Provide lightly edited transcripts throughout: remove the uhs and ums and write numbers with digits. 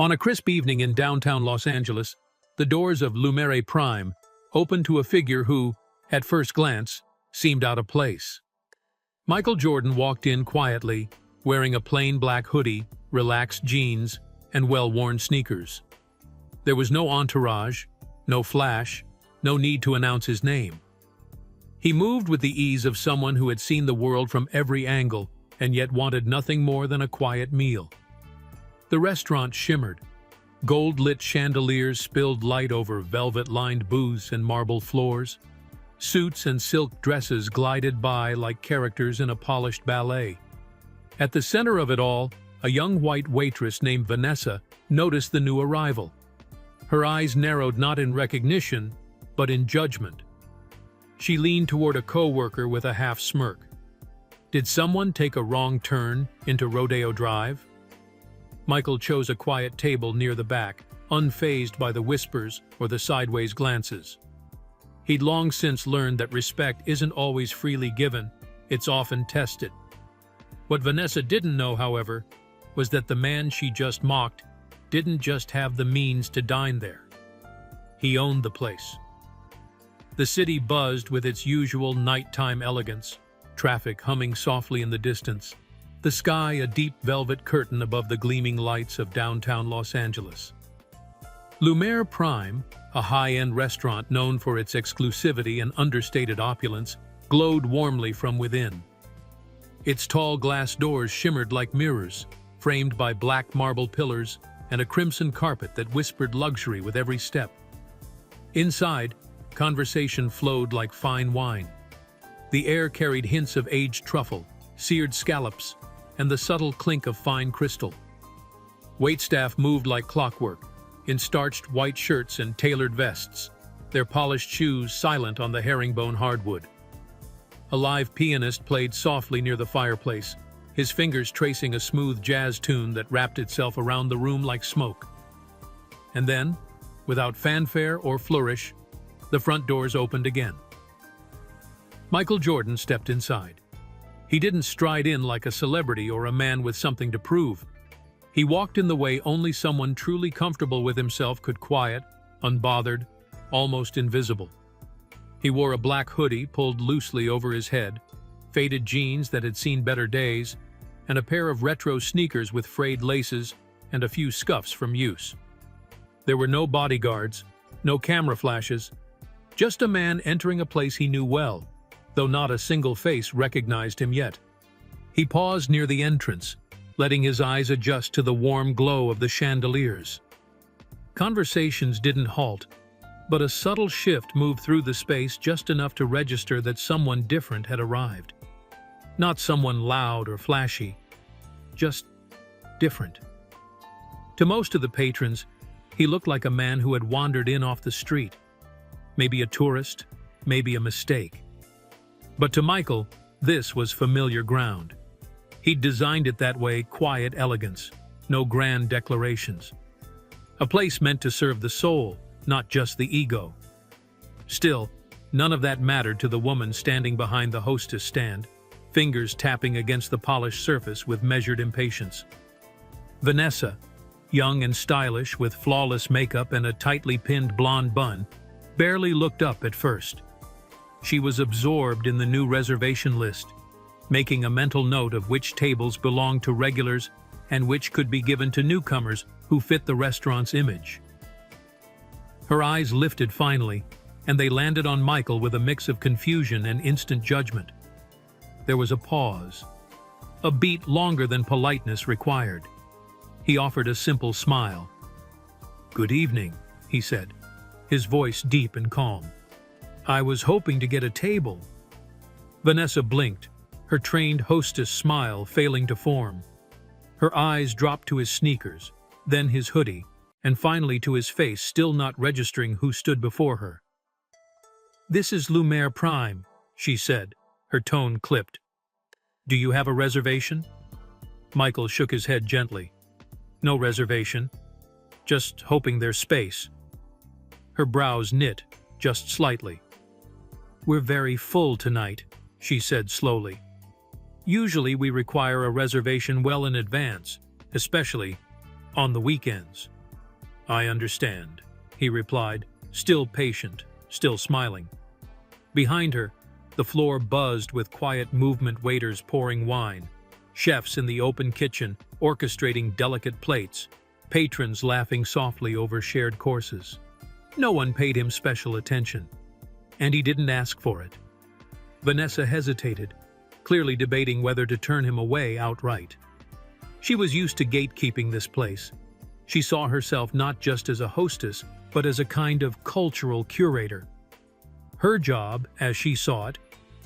On a crisp evening in downtown Los Angeles, the doors of Lumiere Prime opened to a figure who, at first glance, seemed out of place. Michael Jordan walked in quietly, wearing a plain black hoodie, relaxed jeans, and well-worn sneakers. There was no entourage, no flash, no need to announce his name. He moved with the ease of someone who had seen the world from every angle and yet wanted nothing more than a quiet meal. The restaurant shimmered. Gold-lit chandeliers spilled light over velvet-lined booths and marble floors. Suits and silk dresses glided by like characters in a polished ballet. At the center of it all, a young white waitress named Vanessa noticed the new arrival. Her eyes narrowed not in recognition, but in judgment. She leaned toward a co-worker with a half-smirk. Did someone take a wrong turn into Rodeo Drive? Michael chose a quiet table near the back, unfazed by the whispers or the sideways glances. He'd long since learned that respect isn't always freely given, it's often tested. What Vanessa didn't know, however, was that the man she just mocked didn't just have the means to dine there. He owned the place. The city buzzed with its usual nighttime elegance, traffic humming softly in the distance, the sky a deep velvet curtain above the gleaming lights of downtown Los Angeles. Lumiere Prime, a high-end restaurant known for its exclusivity and understated opulence, glowed warmly from within. Its tall glass doors shimmered like mirrors, framed by black marble pillars and a crimson carpet that whispered luxury with every step. Inside, conversation flowed like fine wine. The air carried hints of aged truffle, seared scallops, and the subtle clink of fine crystal. Waitstaff moved like clockwork, in starched white shirts and tailored vests, their polished shoes silent on the herringbone hardwood. A live pianist played softly near the fireplace, his fingers tracing a smooth jazz tune that wrapped itself around the room like smoke. And then, without fanfare or flourish, the front doors opened again. Michael Jordan stepped inside. He didn't stride in like a celebrity or a man with something to prove. He walked in the way only someone truly comfortable with himself could, quiet, unbothered, almost invisible. He wore a black hoodie pulled loosely over his head, faded jeans that had seen better days, and a pair of retro sneakers with frayed laces and a few scuffs from use. There were no bodyguards, no camera flashes, just a man entering a place he knew well, though not a single face recognized him yet. He paused near the entrance, letting his eyes adjust to the warm glow of the chandeliers. Conversations didn't halt, but a subtle shift moved through the space just enough to register that someone different had arrived. Not someone loud or flashy, just different. To most of the patrons, he looked like a man who had wandered in off the street. Maybe a tourist, maybe a mistake. But to Michael, this was familiar ground. He'd designed it that way, quiet elegance, no grand declarations. A place meant to serve the soul, not just the ego. Still, none of that mattered to the woman standing behind the hostess stand, fingers tapping against the polished surface with measured impatience. Vanessa, young and stylish with flawless makeup and a tightly pinned blonde bun, barely looked up at first. She was absorbed in the new reservation list, making a mental note of which tables belonged to regulars and which could be given to newcomers who fit the restaurant's image. Her eyes lifted finally, and they landed on Michael with a mix of confusion and instant judgment. There was a pause, a beat longer than politeness required. He offered a simple smile. "Good evening," he said, his voice deep and calm. "I was hoping to get a table." Vanessa blinked, her trained hostess smile failing to form. Her eyes dropped to his sneakers, then his hoodie, and finally to his face, still not registering who stood before her. "This is Lumiere Prime," she said, her tone clipped. "Do you have a reservation?" Michael shook his head gently. "No reservation. Just hoping there's space." Her brows knit, just slightly. "We're very full tonight," she said slowly. "Usually we require a reservation well in advance, especially..." On the weekends. I understand, he replied, still patient, still smiling. Behind her, the floor buzzed with quiet movement, waiters pouring wine, chefs in the open kitchen orchestrating delicate plates, patrons laughing softly over shared courses. No one paid him special attention, and he didn't ask for it. Vanessa hesitated, clearly debating whether to turn him away outright. She was used to gatekeeping this place. She saw herself not just as a hostess, but as a kind of cultural curator. Her job, as she saw it,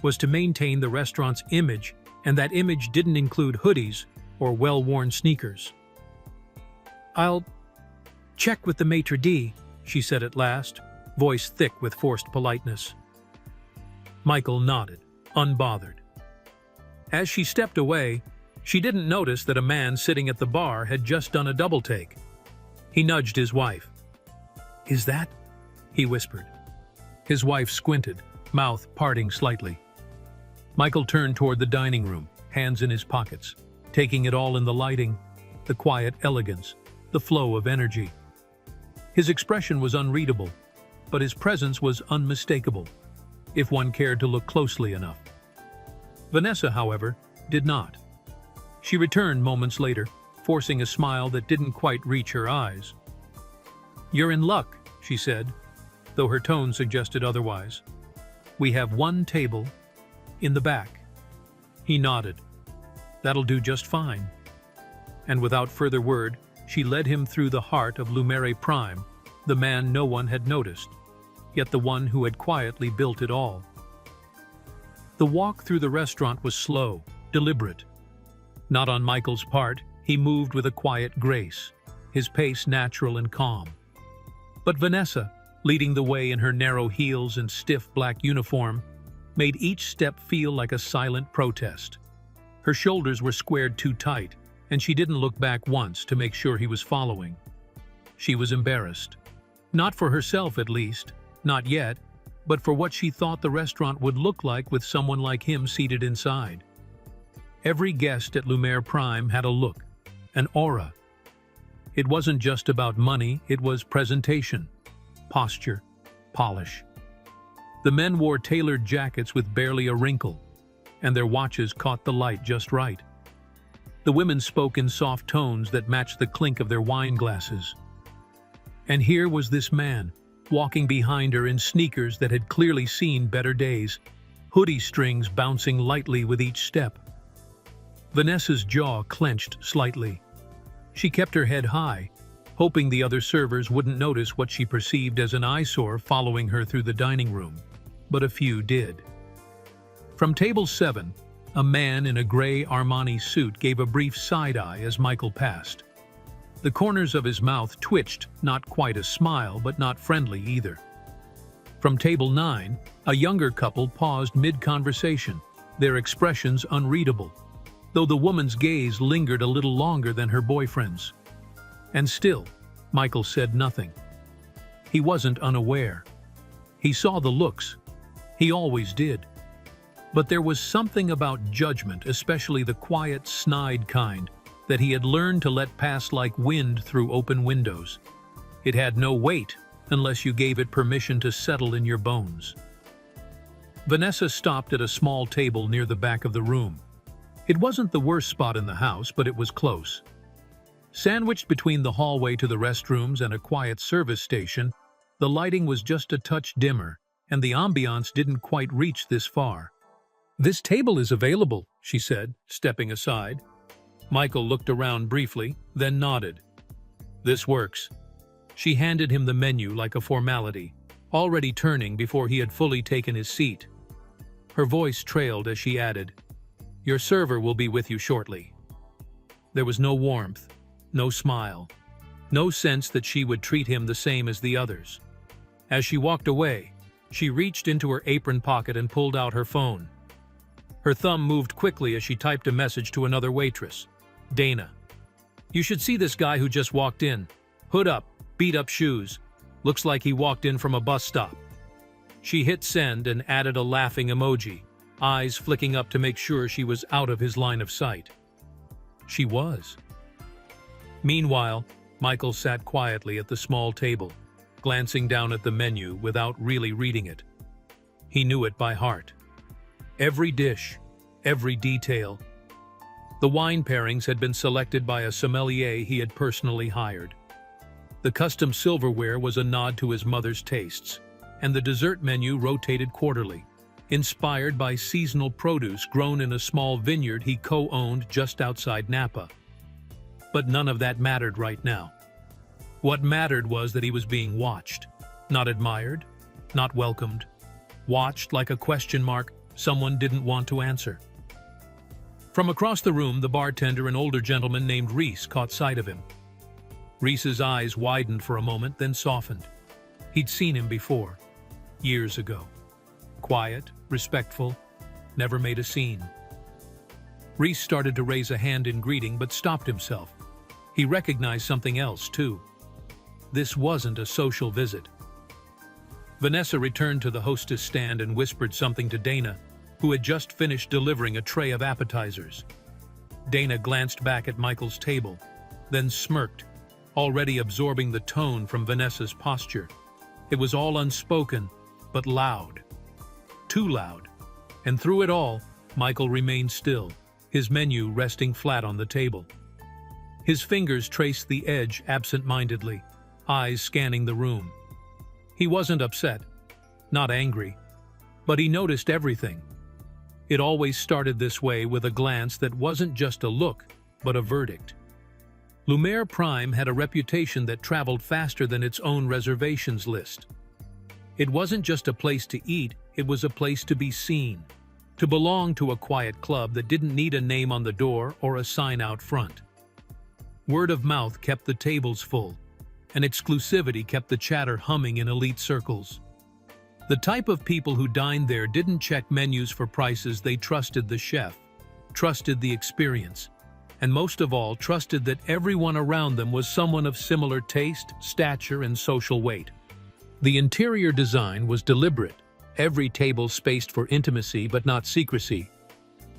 was to maintain the restaurant's image, and that image didn't include hoodies or well-worn sneakers. "I'll check with the maitre d'," she said at last, voice thick with forced politeness. Michael nodded, unbothered. As she stepped away, she didn't notice that a man sitting at the bar had just done a double-take. He nudged his wife. "Is that?" he whispered. His wife squinted, mouth parting slightly. Michael turned toward the dining room, hands in his pockets, taking it all in the lighting, the quiet elegance, the flow of energy. His expression was unreadable, but his presence was unmistakable, if one cared to look closely enough. Vanessa, however, did not. She returned moments later, forcing a smile that didn't quite reach her eyes. "You're in luck," she said, though her tone suggested otherwise. "We have one table in the back." He nodded. "That'll do just fine." And without further word, she led him through the heart of Lumere Prime, the man no one had noticed, yet the one who had quietly built it all. The walk through the restaurant was slow, deliberate. Not on Michael's part, he moved with a quiet grace, his pace natural and calm. But Vanessa, leading the way in her narrow heels and stiff black uniform, made each step feel like a silent protest. Her shoulders were squared too tight, and she didn't look back once to make sure he was following. She was embarrassed. Not for herself, at least, not yet, but for what she thought the restaurant would look like with someone like him seated inside. Every guest at Lumere Prime had a look, an aura. It wasn't just about money, it was presentation, posture, polish. The men wore tailored jackets with barely a wrinkle, and their watches caught the light just right. The women spoke in soft tones that matched the clink of their wine glasses. And here was this man, walking behind her in sneakers that had clearly seen better days, hoodie strings bouncing lightly with each step. Vanessa's jaw clenched slightly. She kept her head high, hoping the other servers wouldn't notice what she perceived as an eyesore following her through the dining room, but a few did. From table 7, a man in a gray Armani suit gave a brief side-eye as Michael passed. The corners of his mouth twitched, not quite a smile, but not friendly either. From table 9, a younger couple paused mid-conversation, their expressions unreadable, though the woman's gaze lingered a little longer than her boyfriend's. And still, Michael said nothing. He wasn't unaware. He saw the looks. He always did. But there was something about judgment, especially the quiet, snide kind, that he had learned to let pass like wind through open windows. It had no weight unless you gave it permission to settle in your bones. Vanessa stopped at a small table near the back of the room. It wasn't the worst spot in the house, but it was close. Sandwiched between the hallway to the restrooms and a quiet service station, the lighting was just a touch dimmer, and the ambiance didn't quite reach this far. "This table is available," she said, stepping aside. Michael looked around briefly, then nodded. "This works." She handed him the menu like a formality, already turning before he had fully taken his seat. Her voice trailed as she added, "Your server will be with you shortly." There was no warmth, no smile, no sense that she would treat him the same as the others. As she walked away, she reached into her apron pocket and pulled out her phone. Her thumb moved quickly as she typed a message to another waitress. "Dana. You should see this guy who just walked in. Hood up, beat-up shoes. Looks like he walked in from a bus stop." She hit send and added a laughing emoji, eyes flicking up to make sure she was out of his line of sight. She was. Meanwhile, Michael sat quietly at the small table, glancing down at the menu without really reading it. He knew it by heart. Every dish, every detail. The wine pairings had been selected by a sommelier he had personally hired. The custom silverware was a nod to his mother's tastes, and the dessert menu rotated quarterly, inspired by seasonal produce grown in a small vineyard he co-owned just outside Napa. But none of that mattered right now. What mattered was that he was being watched, not admired, not welcomed. Watched like a question mark someone didn't want to answer. From across the room, the bartender, an older gentleman named Reese, caught sight of him. Reese's eyes widened for a moment, then softened. He'd seen him before, years ago. Quiet, respectful, never made a scene. Reese started to raise a hand in greeting, but stopped himself. He recognized something else, too. This wasn't a social visit. Vanessa returned to the hostess stand and whispered something to Dana, who had just finished delivering a tray of appetizers. Dana glanced back at Michael's table, then smirked, already absorbing the tone from Vanessa's posture. It was all unspoken, but loud. Too loud. And through it all, Michael remained still, his menu resting flat on the table. His fingers traced the edge absent-mindedly, eyes scanning the room. He wasn't upset, not angry, but he noticed everything. It always started this way, with a glance that wasn't just a look, but a verdict. Lumiere Prime had a reputation that traveled faster than its own reservations list. It wasn't just a place to eat, it was a place to be seen, to belong to a quiet club that didn't need a name on the door or a sign out front. Word of mouth kept the tables full, and exclusivity kept the chatter humming in elite circles. The type of people who dined there didn't check menus for prices. They trusted the chef, trusted the experience, and most of all, trusted that everyone around them was someone of similar taste, stature, and social weight. The interior design was deliberate, every table spaced for intimacy but not secrecy,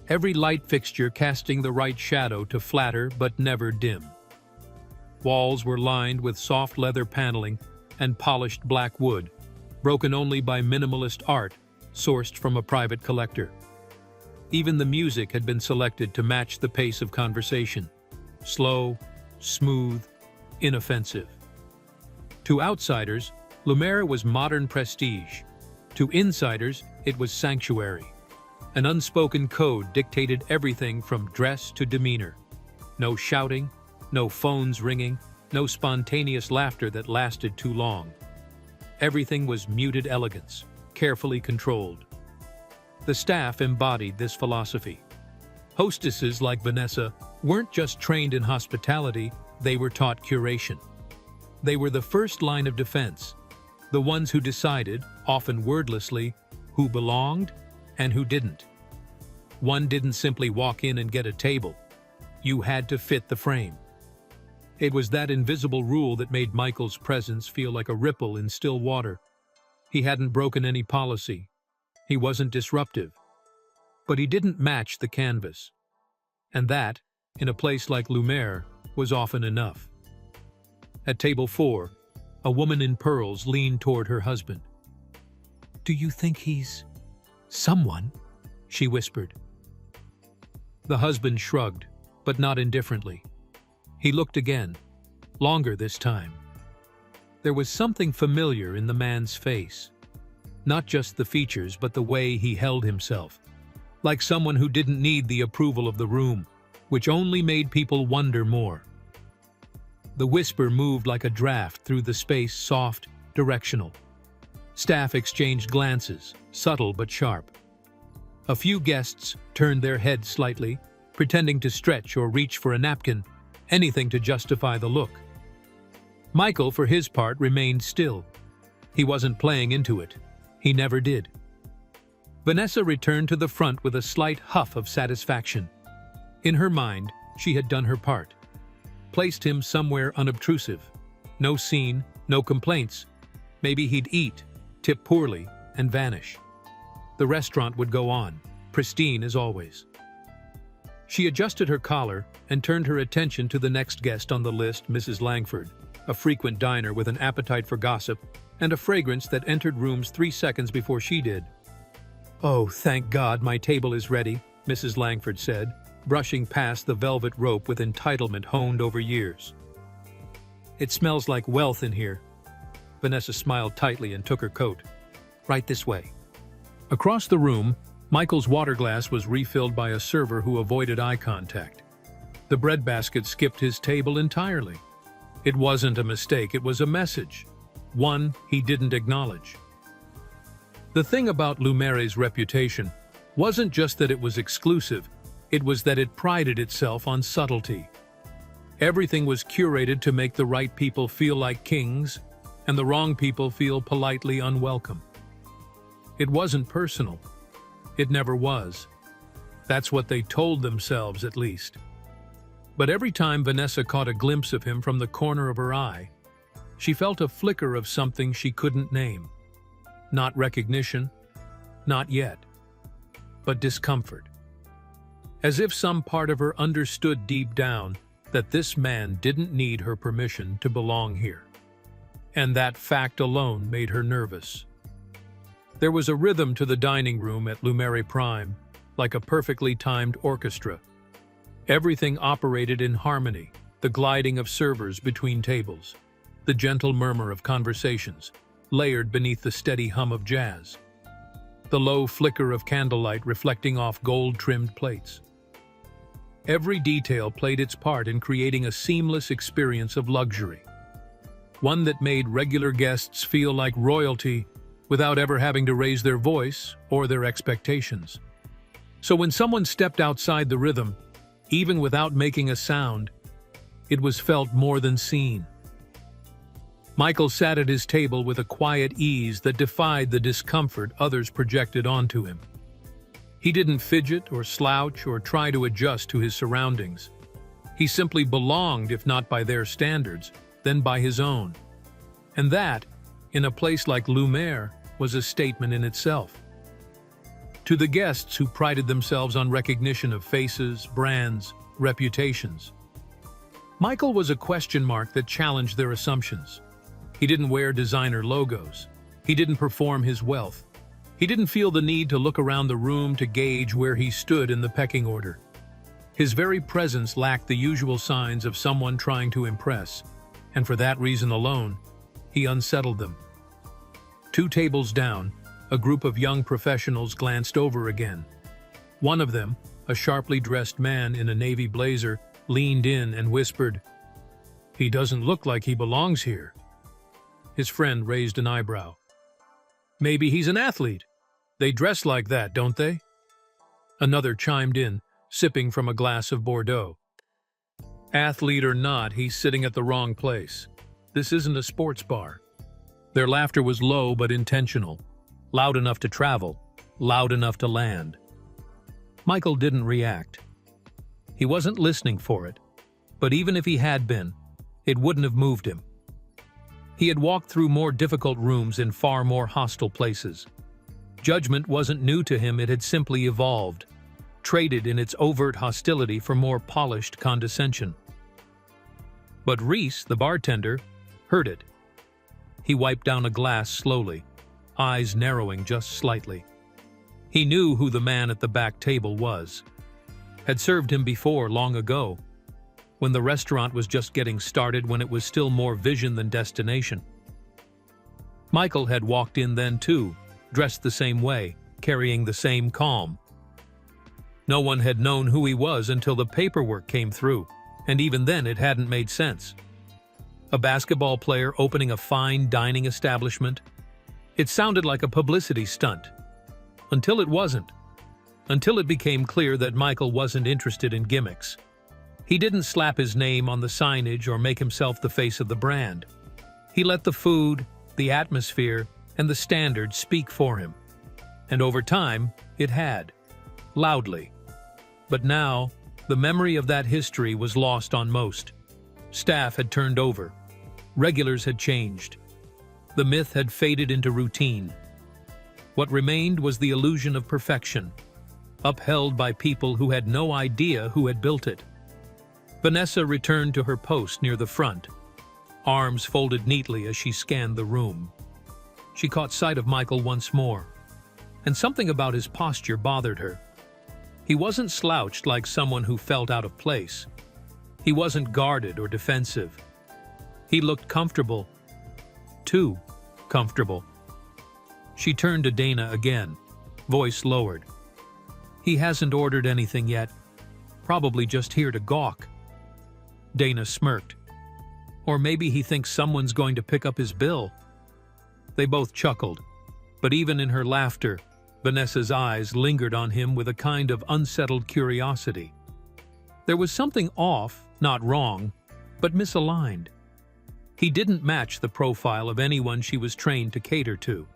every light fixture casting the right shadow to flatter but never dim. Walls were lined with soft leather paneling and polished black wood, broken only by minimalist art sourced from a private collector. Even the music had been selected to match the pace of conversation. Slow, smooth, inoffensive. To outsiders, Lumiere was modern prestige. To insiders, it was sanctuary. An unspoken code dictated everything from dress to demeanor. No shouting, no phones ringing, no spontaneous laughter that lasted too long. Everything was muted elegance, carefully controlled. The staff embodied this philosophy. Hostesses like Vanessa weren't just trained in hospitality, they were taught curation. They were the first line of defense, the ones who decided, often wordlessly, who belonged and who didn't. One didn't simply walk in and get a table. You had to fit the frame. It was that invisible rule that made Michael's presence feel like a ripple in still water. He hadn't broken any policy. He wasn't disruptive. But he didn't match the canvas. And that, in a place like Lumiere, was often enough. At table 4, a woman in pearls leaned toward her husband. "Do you think he's someone?" she whispered. The husband shrugged, but not indifferently. He looked again, longer this time. There was something familiar in the man's face. Not just the features, but the way he held himself. Like someone who didn't need the approval of the room, which only made people wonder more. The whisper moved like a draft through the space, soft, directional. Staff exchanged glances, subtle but sharp. A few guests turned their heads slightly, pretending to stretch or reach for a napkin, anything to justify the look. Michael, for his part, remained still. He wasn't playing into it. He never did. Vanessa returned to the front with a slight huff of satisfaction. In her mind, she had done her part. Placed him somewhere unobtrusive. No scene, no complaints. Maybe he'd eat, tip poorly, and vanish. The restaurant would go on, pristine as always. She adjusted her collar and turned her attention to the next guest on the list, Mrs. Langford, a frequent diner with an appetite for gossip and a fragrance that entered rooms 3 seconds before she did. "Oh, thank God my table is ready," Mrs. Langford said, brushing past the velvet rope with entitlement honed over years. "It smells like wealth in here." Vanessa smiled tightly and took her coat. "Right this way." Across the room, Michael's water glass was refilled by a server who avoided eye contact. The breadbasket skipped his table entirely. It wasn't a mistake, it was a message. One he didn't acknowledge. The thing about Lumere's reputation wasn't just that it was exclusive, it was that it prided itself on subtlety. Everything was curated to make the right people feel like kings, and the wrong people feel politely unwelcome. It wasn't personal. It never was. That's what they told themselves, at least. But every time Vanessa caught a glimpse of him from the corner of her eye, she felt a flicker of something she couldn't name. Not recognition, not yet, but discomfort. As if some part of her understood deep down that this man didn't need her permission to belong here. And that fact alone made her nervous. There was a rhythm to the dining room at Lumere Prime, like a perfectly timed orchestra. Everything operated in harmony, the gliding of servers between tables, the gentle murmur of conversations, layered beneath the steady hum of jazz, the low flicker of candlelight reflecting off gold-trimmed plates. Every detail played its part in creating a seamless experience of luxury, one that made regular guests feel like royalty without ever having to raise their voice or their expectations. So when someone stepped outside the rhythm, even without making a sound, it was felt more than seen. Michael sat at his table with a quiet ease that defied the discomfort others projected onto him. He didn't fidget or slouch or try to adjust to his surroundings. He simply belonged, if not by their standards, then by his own. And that, in a place like Lumere, was a statement in itself. To the guests who prided themselves on recognition of faces, brands, reputations, Michael was a question mark that challenged their assumptions. He didn't wear designer logos. He didn't perform his wealth. He didn't feel the need to look around the room to gauge where he stood in the pecking order. His very presence lacked the usual signs of someone trying to impress, and for that reason alone, he unsettled them. 2 tables down, a group of young professionals glanced over again. One of them, a sharply dressed man in a navy blazer, leaned in and whispered, "He doesn't look like he belongs here." His friend raised an eyebrow. "Maybe he's an athlete. They dress like that, don't they?" Another chimed in, sipping from a glass of Bordeaux. "Athlete or not, he's sitting at the wrong place. This isn't a sports bar." Their laughter was low but intentional, loud enough to travel, loud enough to land. Michael didn't react. He wasn't listening for it, but even if he had been, it wouldn't have moved him. He had walked through more difficult rooms in far more hostile places. Judgment wasn't new to him, it had simply evolved, traded in its overt hostility for more polished condescension. But Reese, the bartender, heard it. He wiped down a glass slowly, eyes narrowing just slightly. He knew who the man at the back table was. Had served him before long ago, when the restaurant was just getting started, when it was still more vision than destination. Michael had walked in then too, dressed the same way, carrying the same calm. No one had known who he was until the paperwork came through, and even then it hadn't made sense. A basketball player opening a fine dining establishment? It sounded like a publicity stunt. Until it wasn't. Until it became clear that Michael wasn't interested in gimmicks. He didn't slap his name on the signage or make himself the face of the brand. He let the food, the atmosphere, and the standards speak for him. And over time, it had. Loudly. But now, the memory of that history was lost on most. Staff had turned over. Regulars had changed. The myth had faded into routine. What remained was the illusion of perfection. upheld by people who had no idea who had built it. Vanessa returned to her post near the front, arms folded neatly as she scanned the room. She caught sight of Michael once more, and something about his posture bothered her. He wasn't slouched like someone who felt out of place. He wasn't guarded or defensive. He looked comfortable. Too comfortable. She turned to Dana again, voice lowered. He hasn't ordered anything yet. Probably just here to gawk. Dana smirked. Or maybe he thinks someone's going to pick up his bill. They both chuckled, but even in her laughter, Vanessa's eyes lingered on him with a kind of unsettled curiosity. There was something off, not wrong, but misaligned. He didn't match the profile of anyone she was trained to cater to.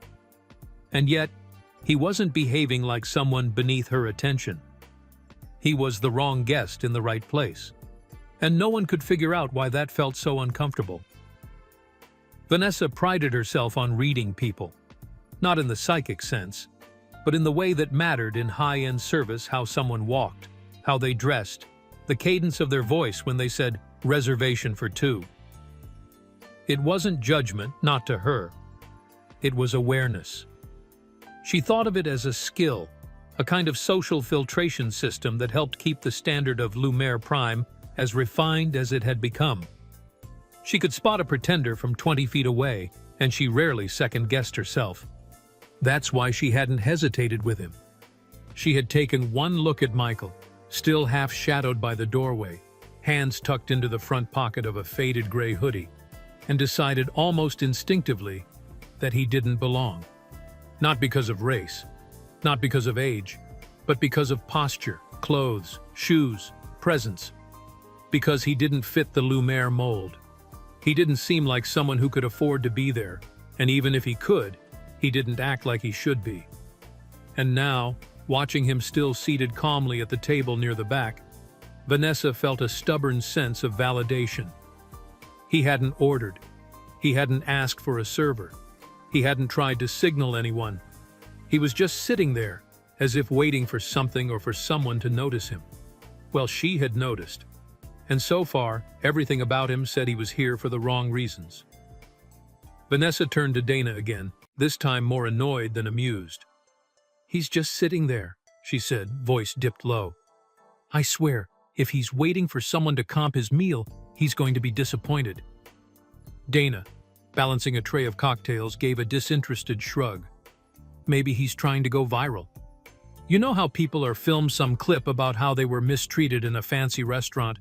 And yet, he wasn't behaving like someone beneath her attention. He was the wrong guest in the right place, and no one could figure out why that felt so uncomfortable. Vanessa prided herself on reading people, not in the psychic sense, but in the way that mattered in high-end service: how someone walked, how they dressed, the cadence of their voice when they said, "reservation for two." It wasn't judgment, not to her. It was awareness. She thought of it as a skill, a kind of social filtration system that helped keep the standard of Lumiere Prime as refined as it had become. She could spot a pretender from 20 feet away, and she rarely second-guessed herself. That's why she hadn't hesitated with him. She had taken one look at Michael, still half-shadowed by the doorway, hands tucked into the front pocket of a faded gray hoodie, and decided almost instinctively that he didn't belong. Not because of race, not because of age, but because of posture, clothes, shoes, presence. Because he didn't fit the Lumiere mold. He didn't seem like someone who could afford to be there, and even if he could, he didn't act like he should be. And now, watching him still seated calmly at the table near the back, Vanessa felt a stubborn sense of validation. He hadn't ordered. He hadn't asked for a server. He hadn't tried to signal anyone. He was just sitting there, as if waiting for something or for someone to notice him. Well, she had noticed. And so far, everything about him said he was here for the wrong reasons. Vanessa turned to Dana again, this time more annoyed than amused. "He's just sitting there," she said, voice dipped low. "I swear, if he's waiting for someone to comp his meal, he's going to be disappointed." Dana, balancing a tray of cocktails, gave a disinterested shrug. Maybe he's trying to go viral. You know how people are filmed some clip about how they were mistreated in a fancy restaurant?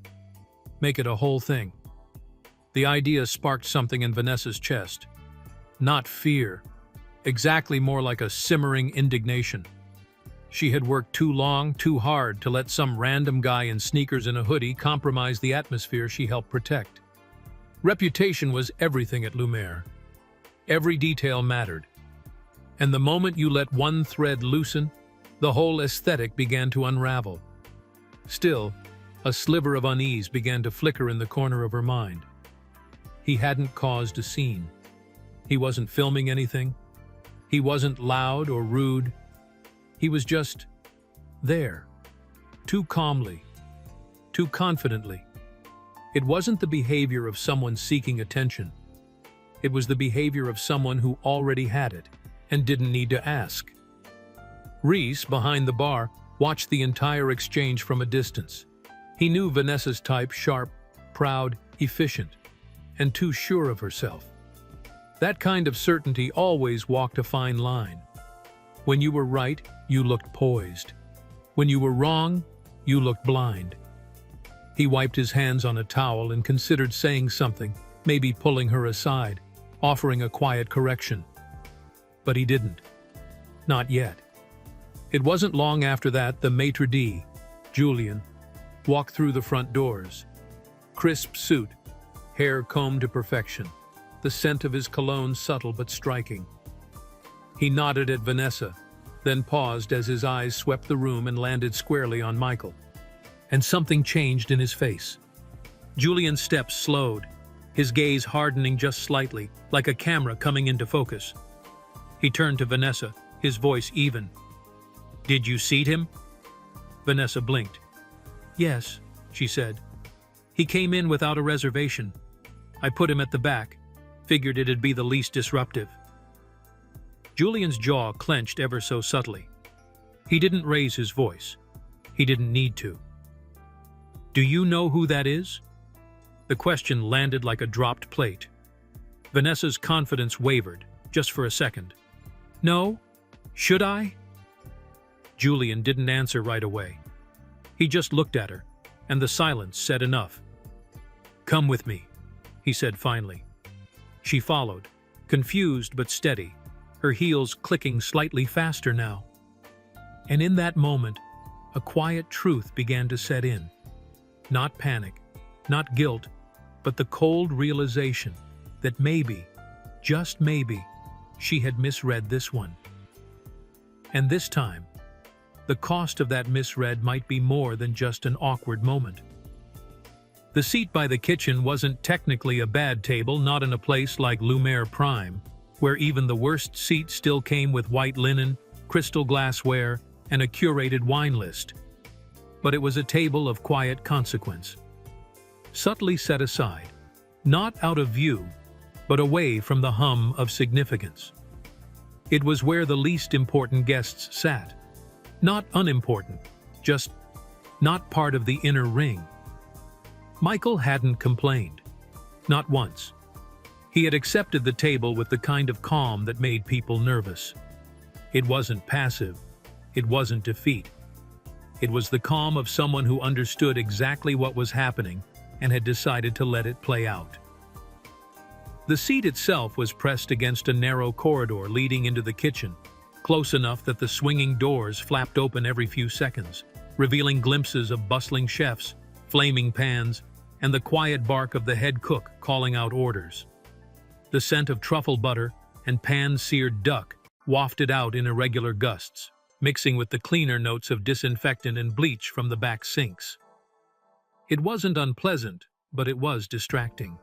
Make it a whole thing. The idea sparked something in Vanessa's chest. Not fear. Exactly, more like a simmering indignation. She had worked too long, too hard to let some random guy in sneakers and a hoodie compromise the atmosphere she helped protect. Reputation was everything at Lumiere. Every detail mattered. And the moment you let one thread loosen, the whole aesthetic began to unravel. Still, a sliver of unease began to flicker in the corner of her mind. He hadn't caused a scene. He wasn't filming anything. He wasn't loud or rude. He was just there, too calmly, too confidently. It wasn't the behavior of someone seeking attention. It was the behavior of someone who already had it and didn't need to ask. Reese, behind the bar, watched the entire exchange from a distance. He knew Vanessa's type: sharp, proud, efficient, and too sure of herself. That kind of certainty always walked a fine line. When you were right, you looked poised. When you were wrong, you looked blind. He wiped his hands on a towel and considered saying something, maybe pulling her aside, offering a quiet correction. But he didn't. Not yet. It wasn't long after that the maitre d', Julian, walked through the front doors. Crisp suit, hair combed to perfection, the scent of his cologne subtle but striking. He nodded at Vanessa, then paused as his eyes swept the room and landed squarely on Michael. And something changed in his face. Julian's steps slowed, his gaze hardening just slightly, like a camera coming into focus. He turned to Vanessa, his voice even. "Did you seat him?" Vanessa blinked. "Yes," she said. "He came in without a reservation. I put him at the back. Figured it'd be the least disruptive." Julian's jaw clenched ever so subtly. He didn't raise his voice. He didn't need to. "Do you know who that is?" The question landed like a dropped plate. Vanessa's confidence wavered, just for a second. "No? Should I?" Julian didn't answer right away. He just looked at her, and the silence said enough. "Come with me," he said finally. She followed, confused but steady, her heels clicking slightly faster now. And in that moment, a quiet truth began to set in. Not panic, not guilt, but the cold realization that maybe, just maybe, she had misread this one. And this time, the cost of that misread might be more than just an awkward moment. The seat by the kitchen wasn't technically a bad table, not in a place like Lumiere Prime, where even the worst seat still came with white linen, crystal glassware, and a curated wine list. But it was a table of quiet consequence. Subtly set aside, not out of view, but away from the hum of significance. It was where the least important guests sat. Not unimportant, just not part of the inner ring. Michael hadn't complained. Not once. He had accepted the table with the kind of calm that made people nervous. It wasn't passive. It wasn't defeat. It was the calm of someone who understood exactly what was happening and had decided to let it play out. The seat itself was pressed against a narrow corridor leading into the kitchen, close enough that the swinging doors flapped open every few seconds, revealing glimpses of bustling chefs, flaming pans, and the quiet bark of the head cook calling out orders. The scent of truffle butter and pan-seared duck wafted out in irregular gusts, mixing with the cleaner notes of disinfectant and bleach from the back sinks. It wasn't unpleasant, but it was distracting.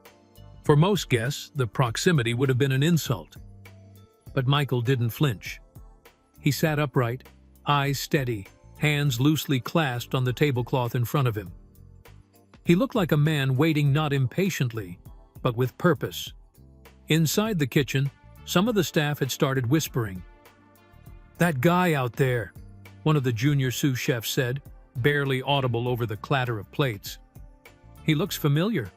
For most guests, the proximity would have been an insult. But Michael didn't flinch. He sat upright, eyes steady, hands loosely clasped on the tablecloth in front of him. He looked like a man waiting not impatiently, but with purpose. Inside the kitchen, some of the staff had started whispering. "That guy out there," one of the junior sous chefs said, barely audible over the clatter of plates. "He looks familiar."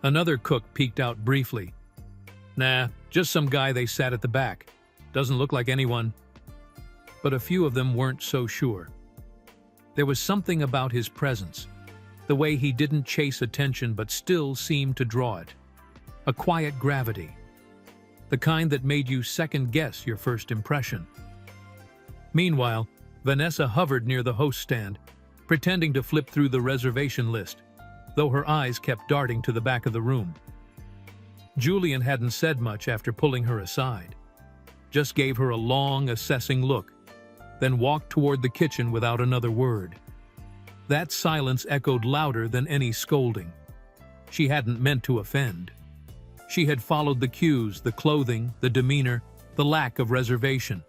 Another cook peeked out briefly. "Nah, just some guy they sat at the back. Doesn't look like anyone." But a few of them weren't so sure. There was something about his presence, the way he didn't chase attention but still seemed to draw it. A quiet gravity. The kind that made you second-guess your first impression. Meanwhile, Vanessa hovered near the host stand, pretending to flip through the reservation list, though her eyes kept darting to the back of the room. Julian hadn't said much after pulling her aside. Just gave her a long, assessing look, then walked toward the kitchen without another word. That silence echoed louder than any scolding. She hadn't meant to offend. She had followed the cues, the clothing, the demeanor, the lack of reservation.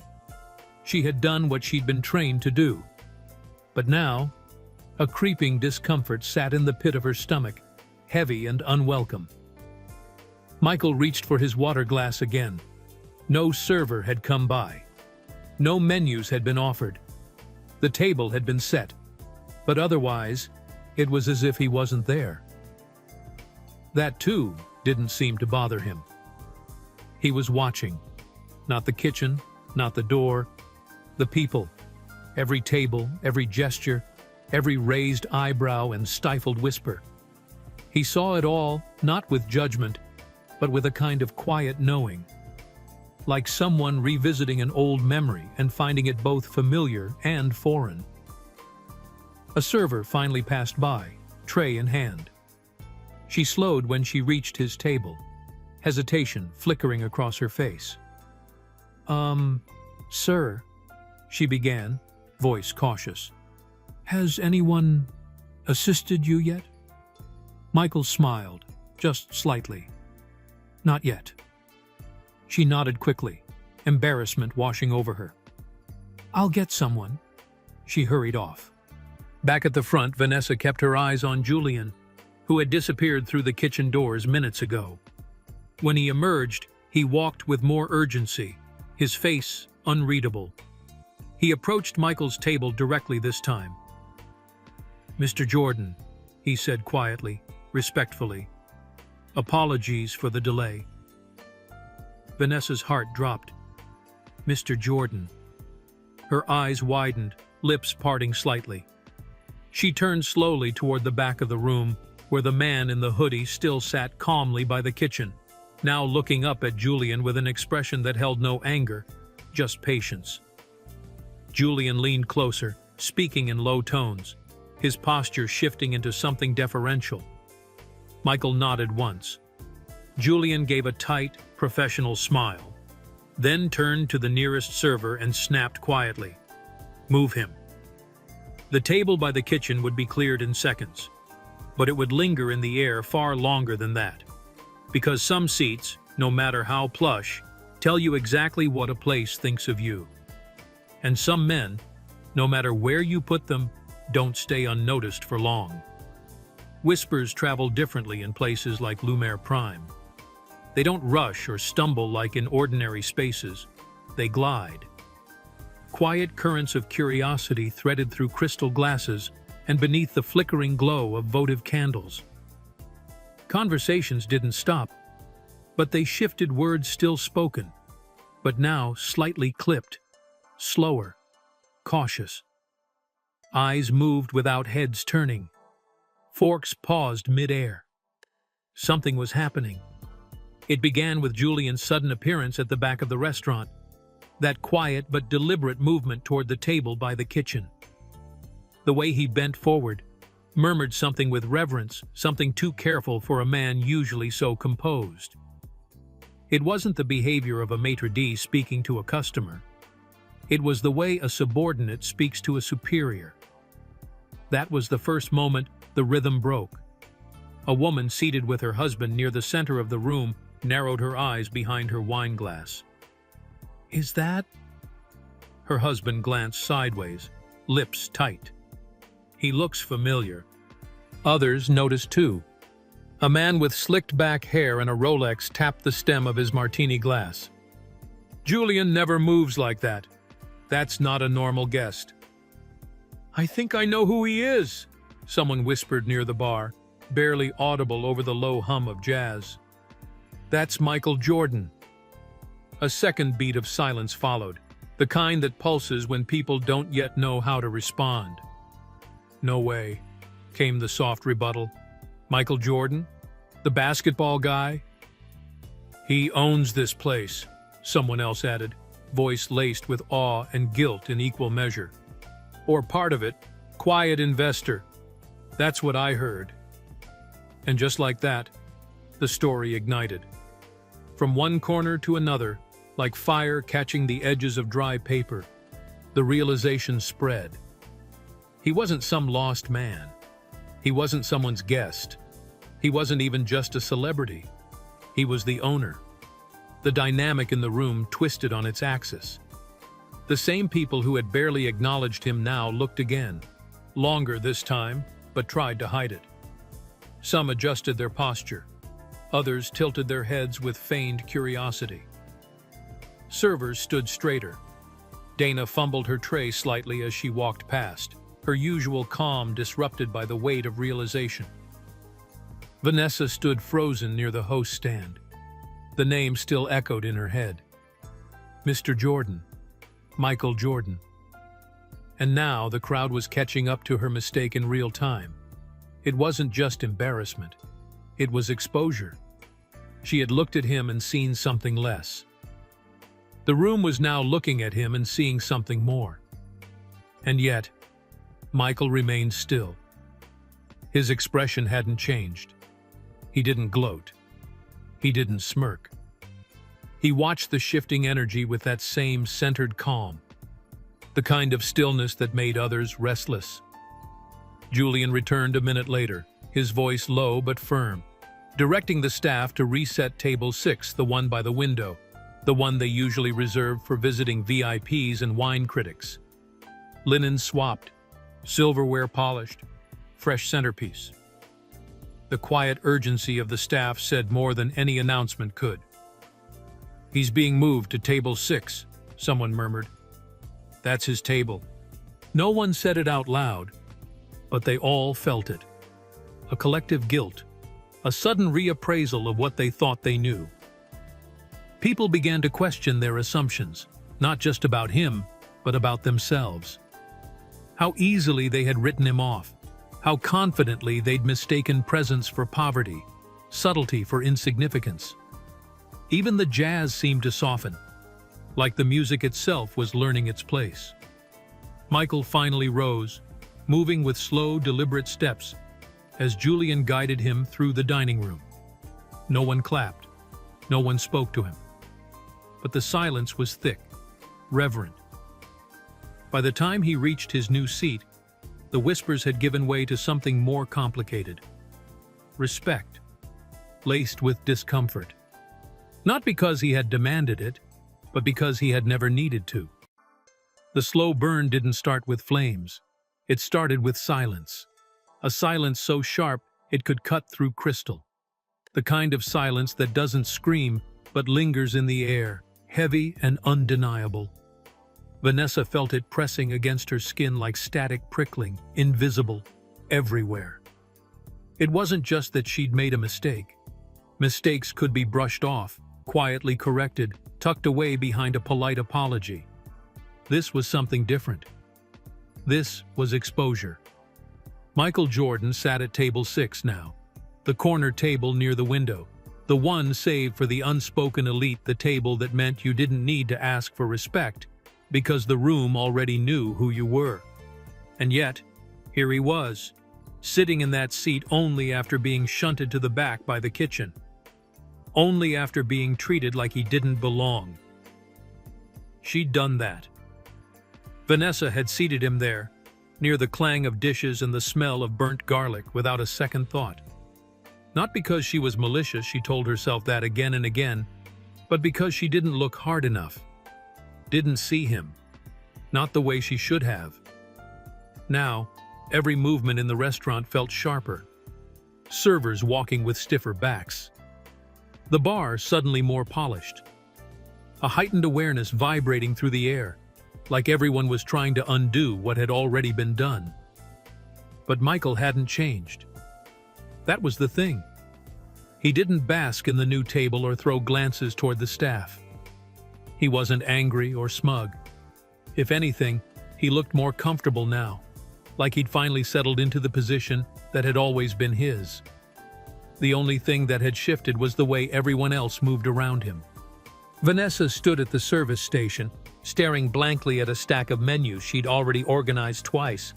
She had done what she'd been trained to do. But now, a creeping discomfort sat in the pit of her stomach, heavy and unwelcome. Michael reached for his water glass again. No server had come by. No menus had been offered. The table had been set. But otherwise, it was as if he wasn't there. That, too, didn't seem to bother him. He was watching. Not the kitchen, not the door, the people. Every table, every gesture, every raised eyebrow and stifled whisper. He saw it all, not with judgment, but with a kind of quiet knowing. Like someone revisiting an old memory and finding it both familiar and foreign. A server finally passed by, tray in hand. She slowed when she reached his table, hesitation flickering across her face. Sir," she began, voice cautious. "Has anyone assisted you yet?" Michael smiled, just slightly. "Not yet." She nodded quickly, embarrassment washing over her. "I'll get someone." She hurried off. Back at the front, Vanessa kept her eyes on Julian, who had disappeared through the kitchen doors minutes ago. When he emerged, he walked with more urgency, his face unreadable. He approached Michael's table directly this time. "Mr. Jordan," he said quietly, respectfully. "Apologies for the delay." Vanessa's heart dropped. "Mr. Jordan." Her eyes widened, lips parting slightly. She turned slowly toward the back of the room, where the man in the hoodie still sat calmly by the kitchen, now looking up at Julian with an expression that held no anger, just patience. Julian leaned closer, speaking in low tones, his posture shifting into something deferential. Michael nodded once. Julian gave a tight, professional smile, then turned to the nearest server and snapped quietly, "Move him." The table by the kitchen would be cleared in seconds, but it would linger in the air far longer than that, because some seats, no matter how plush, tell you exactly what a place thinks of you. And some men, no matter where you put them, don't stay unnoticed for long. Whispers travel differently in places like Lumiere Prime. They don't rush or stumble like in ordinary spaces. They glide. Quiet currents of curiosity threaded through crystal glasses and beneath the flickering glow of votive candles. Conversations didn't stop, but they shifted, words still spoken, but now slightly clipped, slower, cautious. Eyes moved without heads turning. Forks paused mid-air. Something was happening. It began with Julian's sudden appearance at the back of the restaurant, that quiet but deliberate movement toward the table by the kitchen. The way he bent forward, murmured something with reverence, something too careful for a man usually so composed. It wasn't the behavior of a maitre d' speaking to a customer. It was the way a subordinate speaks to a superior. That was the first moment the rhythm broke. A woman seated with her husband near the center of the room narrowed her eyes behind her wine glass. "Is that?" Her husband glanced sideways, lips tight. "He looks familiar." Others noticed too. A man with slicked back hair and a Rolex tapped the stem of his martini glass. "Julian never moves like that. That's not a normal guest." "I think I know who he is," someone whispered near the bar, barely audible over the low hum of jazz. "That's Michael Jordan." A second beat of silence followed, the kind that pulses when people don't yet know how to respond. "No way," came the soft rebuttal. "Michael Jordan? The basketball guy?" "He owns this place," someone else added, voice laced with awe and guilt in equal measure. "Or part of it, quiet investor. That's what I heard." And just like that, the story ignited. From one corner to another, like fire catching the edges of dry paper, the realization spread. He wasn't some lost man. He wasn't someone's guest. He wasn't even just a celebrity. He was the owner. The dynamic in the room twisted on its axis. The same people who had barely acknowledged him now looked again, longer this time, but tried to hide it. Some adjusted their posture. Others tilted their heads with feigned curiosity. Servers stood straighter. Dana fumbled her tray slightly as she walked past, her usual calm disrupted by the weight of realization. Vanessa stood frozen near the host stand. The name still echoed in her head. Mr. Jordan. Michael Jordan. And now the crowd was catching up to her mistake in real time. It wasn't just embarrassment. It was exposure. She had looked at him and seen something less. The room was now looking at him and seeing something more. And yet, Michael remained still. His expression hadn't changed. He didn't gloat. He didn't smirk. He watched the shifting energy with that same centered calm, the kind of stillness that made others restless. Julian returned a minute later, his voice low but firm, directing the staff to reset table 6, the one by the window, the one they usually reserve for visiting VIPs and wine critics. linen swapped, silverware polished, fresh centerpiece. The quiet urgency of the staff said more than any announcement could. "He's being moved to table 6, someone murmured. "That's his table." No one said it out loud, but they all felt it. A collective guilt, a sudden reappraisal of what they thought they knew. People began to question their assumptions, not just about him, but about themselves. How easily they had written him off, how confidently they'd mistaken presence for poverty, subtlety for insignificance. Even the jazz seemed to soften, like the music itself was learning its place. Michael finally rose, moving with slow, deliberate steps, as Julian guided him through the dining room. No one clapped, no one spoke to him. But the silence was thick, reverent. By the time he reached his new seat, the whispers had given way to something more complicated. Respect, laced with discomfort. Not because he had demanded it, but because he had never needed to. The slow burn didn't start with flames. It started with silence. A silence so sharp it could cut through crystal. The kind of silence that doesn't scream, but lingers in the air, heavy and undeniable. Vanessa felt it pressing against her skin like static prickling, invisible, everywhere. It wasn't just that she'd made a mistake. Mistakes could be brushed off, quietly corrected, tucked away behind a polite apology. This was something different. This was exposure. Michael Jordan sat at table 6 now, the corner table near the window, the one saved for the unspoken elite, the table that meant you didn't need to ask for respect because the room already knew who you were. And yet, here he was, sitting in that seat only after being shunted to the back by the kitchen. Only after being treated like he didn't belong. She'd done that. Vanessa had seated him there, near the clang of dishes and the smell of burnt garlic, without a second thought. Not because she was malicious, she told herself that again and again, but because she didn't look hard enough. Didn't see him. Not the way she should have. Now, every movement in the restaurant felt sharper. Servers walking with stiffer backs. The bar suddenly more polished. A heightened awareness vibrating through the air, like everyone was trying to undo what had already been done. But Michael hadn't changed. That was the thing. He didn't bask in the new table or throw glances toward the staff. He wasn't angry or smug. If anything, he looked more comfortable now, like he'd finally settled into the position that had always been his. The only thing that had shifted was the way everyone else moved around him. Vanessa stood at the service station, staring blankly at a stack of menus she'd already organized twice.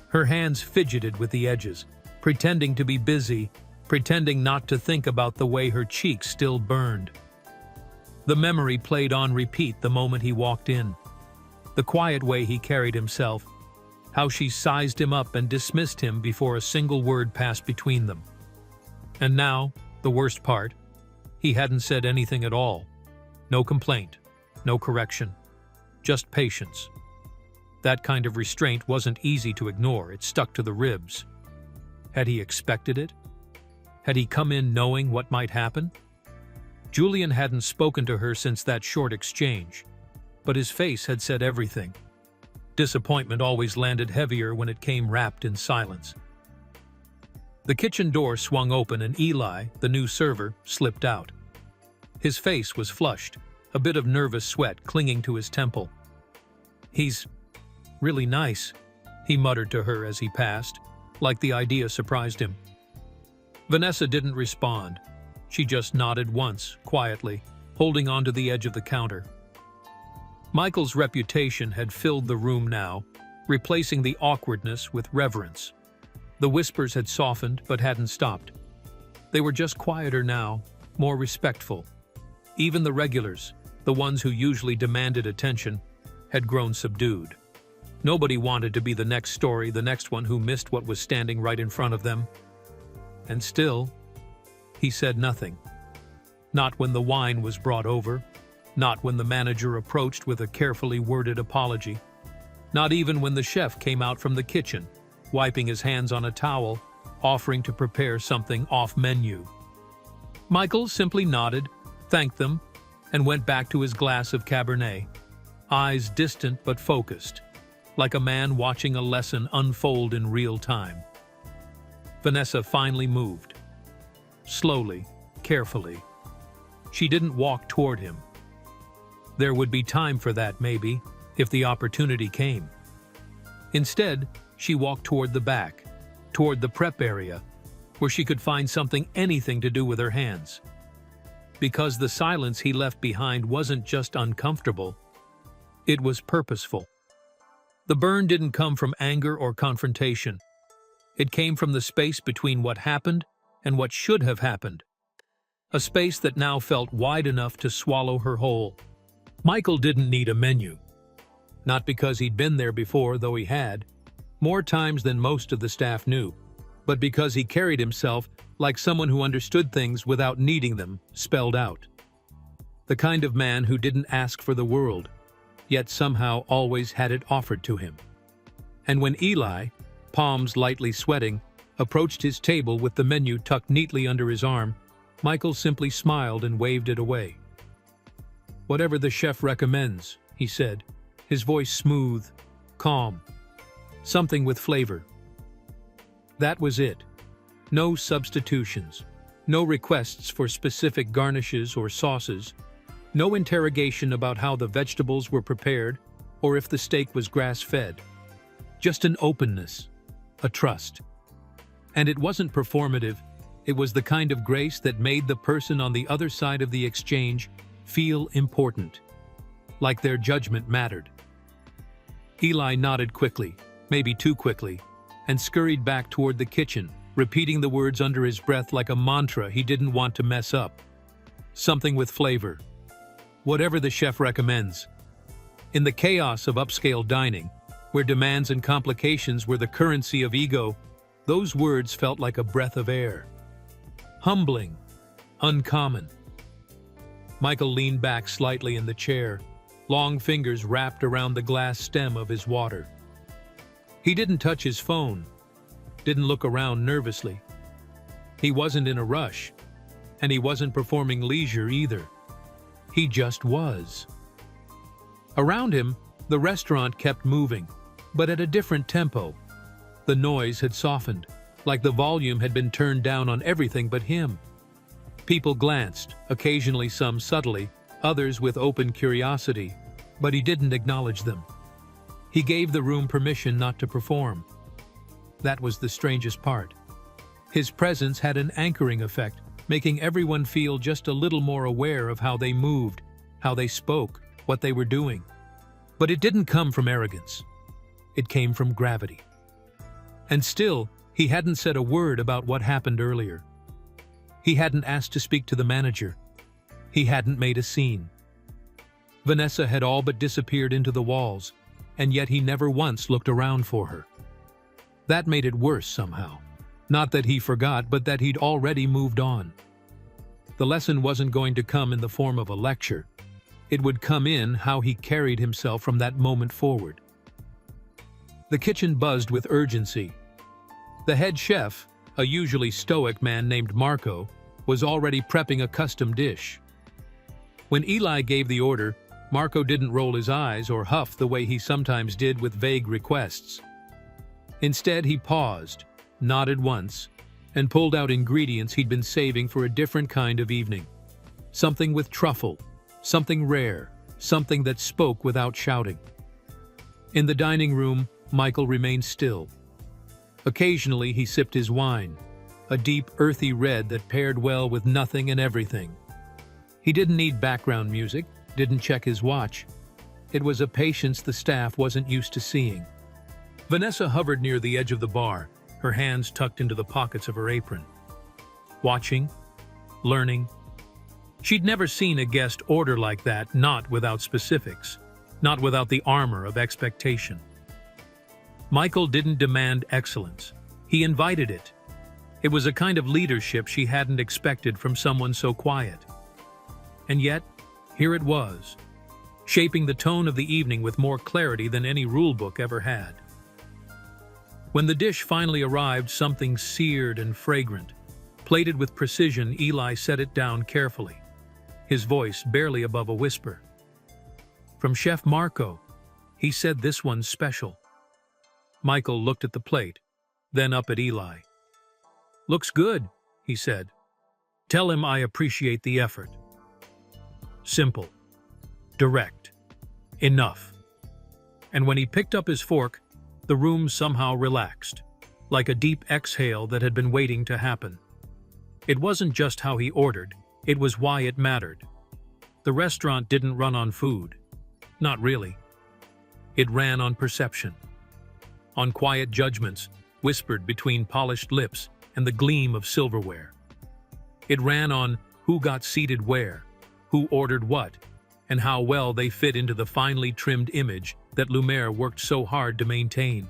Her hands fidgeted with the edges, pretending to be busy, pretending not to think about the way her cheeks still burned. The memory played on repeat the moment he walked in. The quiet way he carried himself, how she sized him up and dismissed him before a single word passed between them. And now, the worst part, he hadn't said anything at all. No complaint, no correction, just patience. That kind of restraint wasn't easy to ignore, it stuck to the ribs. Had he expected it? Had he come in knowing what might happen? Julian hadn't spoken to her since that short exchange, but his face had said everything. Disappointment always landed heavier when it came wrapped in silence. The kitchen door swung open and Eli, the new server, slipped out. His face was flushed, a bit of nervous sweat clinging to his temple. "He's really nice," he muttered to her as he passed, like the idea surprised him. Vanessa didn't respond. She just nodded once, quietly, holding onto the edge of the counter. Michael's reputation had filled the room now, replacing the awkwardness with reverence. The whispers had softened but hadn't stopped. They were just quieter now, more respectful. Even the regulars, the ones who usually demanded attention, had grown subdued. Nobody wanted to be the next story, the next one who missed what was standing right in front of them. And still, he said nothing. Not when the wine was brought over, not when the manager approached with a carefully worded apology. Not even when the chef came out from the kitchen, wiping his hands on a towel, offering to prepare something off-menu. Michael simply nodded, thanked them, and went back to his glass of Cabernet, eyes distant but focused, like a man watching a lesson unfold in real time. Vanessa finally moved. Slowly, carefully. She didn't walk toward him. There would be time for that, maybe, if the opportunity came. Instead, she walked toward the back, toward the prep area, where she could find anything to do with her hands. Because the silence he left behind wasn't just uncomfortable, it was purposeful. The burn didn't come from anger or confrontation. It came from the space between what happened and what should have happened. A space that now felt wide enough to swallow her whole. Michael didn't need a menu. Not because he'd been there before, though he had, more times than most of the staff knew, but because he carried himself like someone who understood things without needing them spelled out. The kind of man who didn't ask for the world, yet somehow always had it offered to him. And when Eli, palms lightly sweating, approached his table with the menu tucked neatly under his arm, Michael simply smiled and waved it away. "Whatever the chef recommends," he said, his voice smooth, calm, something with flavor. That was it. No substitutions, no requests for specific garnishes or sauces, no interrogation about how the vegetables were prepared or if the steak was grass-fed. Just an openness, a trust. And it wasn't performative, it was the kind of grace that made the person on the other side of the exchange feel important, like their judgment mattered. Eli nodded quickly, maybe too quickly, and scurried back toward the kitchen, repeating the words under his breath like a mantra he didn't want to mess up. Something with flavor. Whatever the chef recommends. In the chaos of upscale dining, where demands and complications were the currency of ego, those words felt like a breath of air. Humbling. Uncommon. Michael leaned back slightly in the chair, long fingers wrapped around the glass stem of his water. He didn't touch his phone, didn't look around nervously. He wasn't in a rush, and he wasn't performing leisure either. He just was. Around him, the restaurant kept moving, but at a different tempo. The noise had softened, like the volume had been turned down on everything but him. People glanced, occasionally some subtly, others with open curiosity, but he didn't acknowledge them. He gave the room permission not to perform. That was the strangest part. His presence had an anchoring effect, making everyone feel just a little more aware of how they moved, how they spoke, what they were doing. But it didn't come from arrogance. It came from gravity. And still, he hadn't said a word about what happened earlier. He hadn't asked to speak to the manager. He hadn't made a scene. Vanessa had all but disappeared into the walls, and yet he never once looked around for her. That made it worse somehow. Not that he forgot, but that he'd already moved on. The lesson wasn't going to come in the form of a lecture. It would come in how he carried himself from that moment forward. The kitchen buzzed with urgency. The head chef, a usually stoic man named Marco, was already prepping a custom dish. When Eli gave the order, Marco didn't roll his eyes or huff the way he sometimes did with vague requests. Instead, he paused, nodded once, and pulled out ingredients he'd been saving for a different kind of evening. Something with truffle, something rare, something that spoke without shouting. In the dining room, Michael remained still. Occasionally, he sipped his wine, a deep, earthy red that paired well with nothing and everything. He didn't need background music, didn't check his watch. It was a patience the staff wasn't used to seeing. Vanessa hovered near the edge of the bar, her hands tucked into the pockets of her apron. Watching, learning. She'd never seen a guest order like that, not without specifics, not without the armor of expectation. Michael didn't demand excellence. He invited it. It was a kind of leadership she hadn't expected from someone so quiet. And yet, here it was. shaping the tone of the evening with more clarity than any rulebook ever had. When the dish finally arrived, something seared and fragrant. Plated with precision, Eli set it down carefully, his voice barely above a whisper. "From Chef Marco," he said, "this one's special." Michael looked at the plate, then up at Eli. "Looks good," he said. "Tell him I appreciate the effort." Simple. Direct. Enough. And when he picked up his fork, the room somehow relaxed, like a deep exhale that had been waiting to happen. It wasn't just how he ordered, it was why it mattered. The restaurant didn't run on food. Not really. It ran on perception. On quiet judgments, whispered between polished lips and the gleam of silverware. It ran on who got seated where, who ordered what, and how well they fit into the finely trimmed image that Lumiere worked so hard to maintain.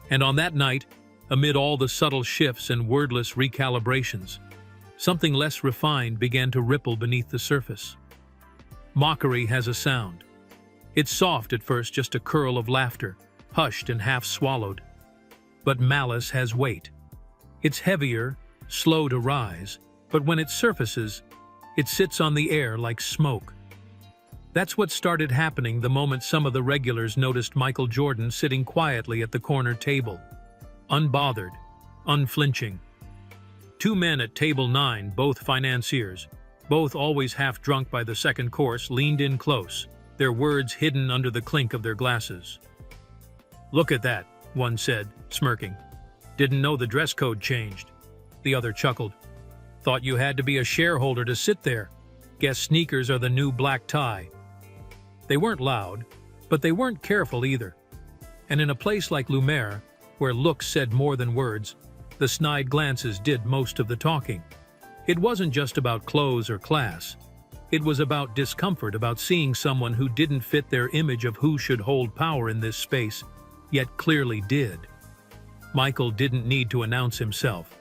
And on that night, amid all the subtle shifts and wordless recalibrations, something less refined began to ripple beneath the surface. Mockery has a sound. It's soft at first, just a curl of laughter, hushed and half-swallowed. But malice has weight. It's heavier, slow to rise, but when it surfaces, it sits on the air like smoke. That's what started happening the moment some of the regulars noticed Michael Jordan sitting quietly at the corner table. Unbothered, unflinching. Two men at table 9, both financiers, both always half-drunk by the second course, leaned in close, their words hidden under the clink of their glasses. "Look at that," one said, smirking. "Didn't know the dress code changed." The other chuckled. "Thought you had to be a shareholder to sit there. Guess sneakers are the new black tie." They weren't loud, but they weren't careful either. And in a place like Lumiere, where looks said more than words, the snide glances did most of the talking. It wasn't just about clothes or class. It was about discomfort, about seeing someone who didn't fit their image of who should hold power in this space, yet clearly did. Michael didn't need to announce himself.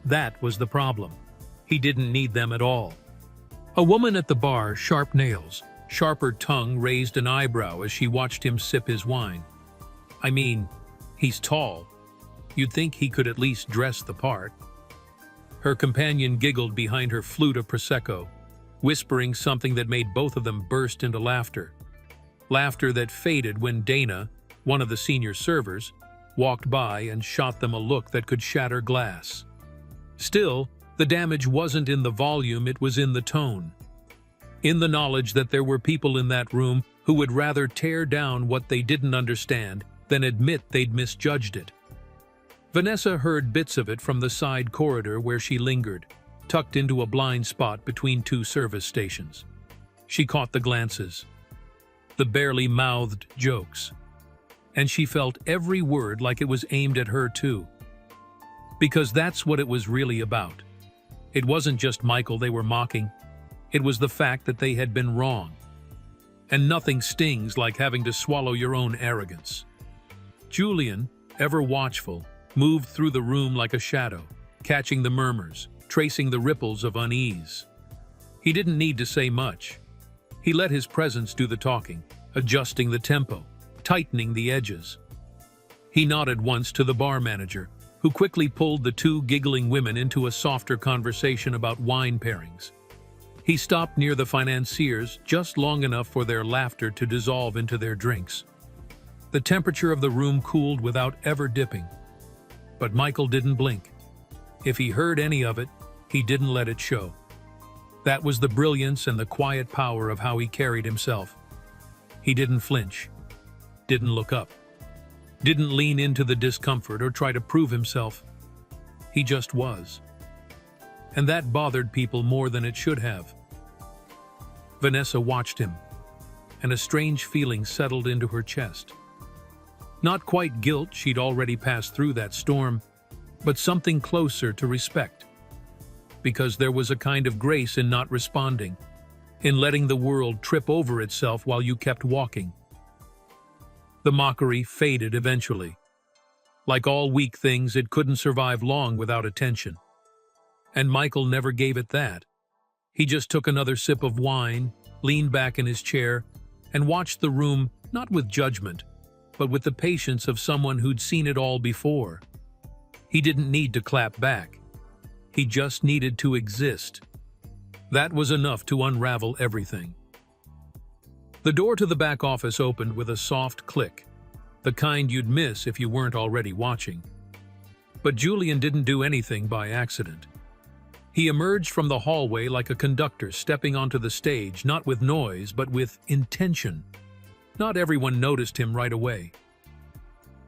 That was the problem. He didn't need them at all. A woman at the bar, sharp nails, sharper tongue, raised an eyebrow as she watched him sip his wine. "I mean, he's tall. You'd think he could at least dress the part." Her companion giggled behind her flute of Prosecco, whispering something that made both of them burst into laughter. Laughter that faded when Dana, one of the senior servers, walked by and shot them a look that could shatter glass. Still, the damage wasn't in the volume, it was in the tone. In the knowledge that there were people in that room who would rather tear down what they didn't understand than admit they'd misjudged it. Vanessa heard bits of it from the side corridor where she lingered, tucked into a blind spot between two service stations. She caught the glances, the barely mouthed jokes, and she felt every word like it was aimed at her too. Because that's what it was really about. It wasn't just Michael they were mocking. It was the fact that they had been wrong. And nothing stings like having to swallow your own arrogance. Julian, ever watchful, moved through the room like a shadow, catching the murmurs, tracing the ripples of unease. He didn't need to say much. He let his presence do the talking, adjusting the tempo, tightening the edges. He nodded once to the bar manager, who quickly pulled the two giggling women into a softer conversation about wine pairings. He stopped near the financiers just long enough for their laughter to dissolve into their drinks. The temperature of the room cooled without ever dipping. But Michael didn't blink. If he heard any of it, he didn't let it show. That was the brilliance and the quiet power of how he carried himself. He didn't flinch, didn't look up, didn't lean into the discomfort or try to prove himself. He just was. And that bothered people more than it should have. Vanessa watched him, and a strange feeling settled into her chest. Not quite guilt, she'd already passed through that storm, but something closer to respect. Because there was a kind of grace in not responding, in letting the world trip over itself while you kept walking. The mockery faded eventually. Like all weak things, it couldn't survive long without attention. And Michael never gave it that. He just took another sip of wine, leaned back in his chair, and watched the room not with judgment, but with the patience of someone who'd seen it all before. He didn't need to clap back. He just needed to exist. That was enough to unravel everything. The door to the back office opened with a soft click, the kind you'd miss if you weren't already watching. But Julian didn't do anything by accident. He emerged from the hallway like a conductor stepping onto the stage, not with noise, but with intention. Not everyone noticed him right away.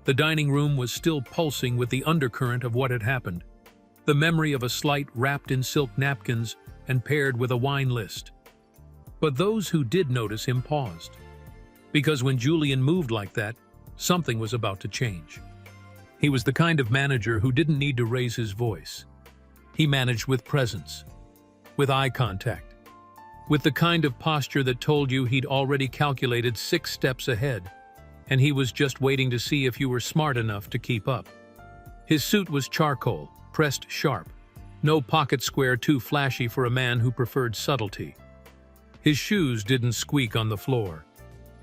The dining room was still pulsing with the undercurrent of what had happened, the memory of a slight wrapped in silk napkins and paired with a wine list. But those who did notice him paused, because when Julian moved like that, something was about to change. He was the kind of manager who didn't need to raise his voice. He managed with presence, with eye contact, with the kind of posture that told you he'd already calculated 6 steps ahead, and he was just waiting to see if you were smart enough to keep up. His suit was charcoal, pressed sharp, no pocket square too flashy for a man who preferred subtlety. His shoes didn't squeak on the floor,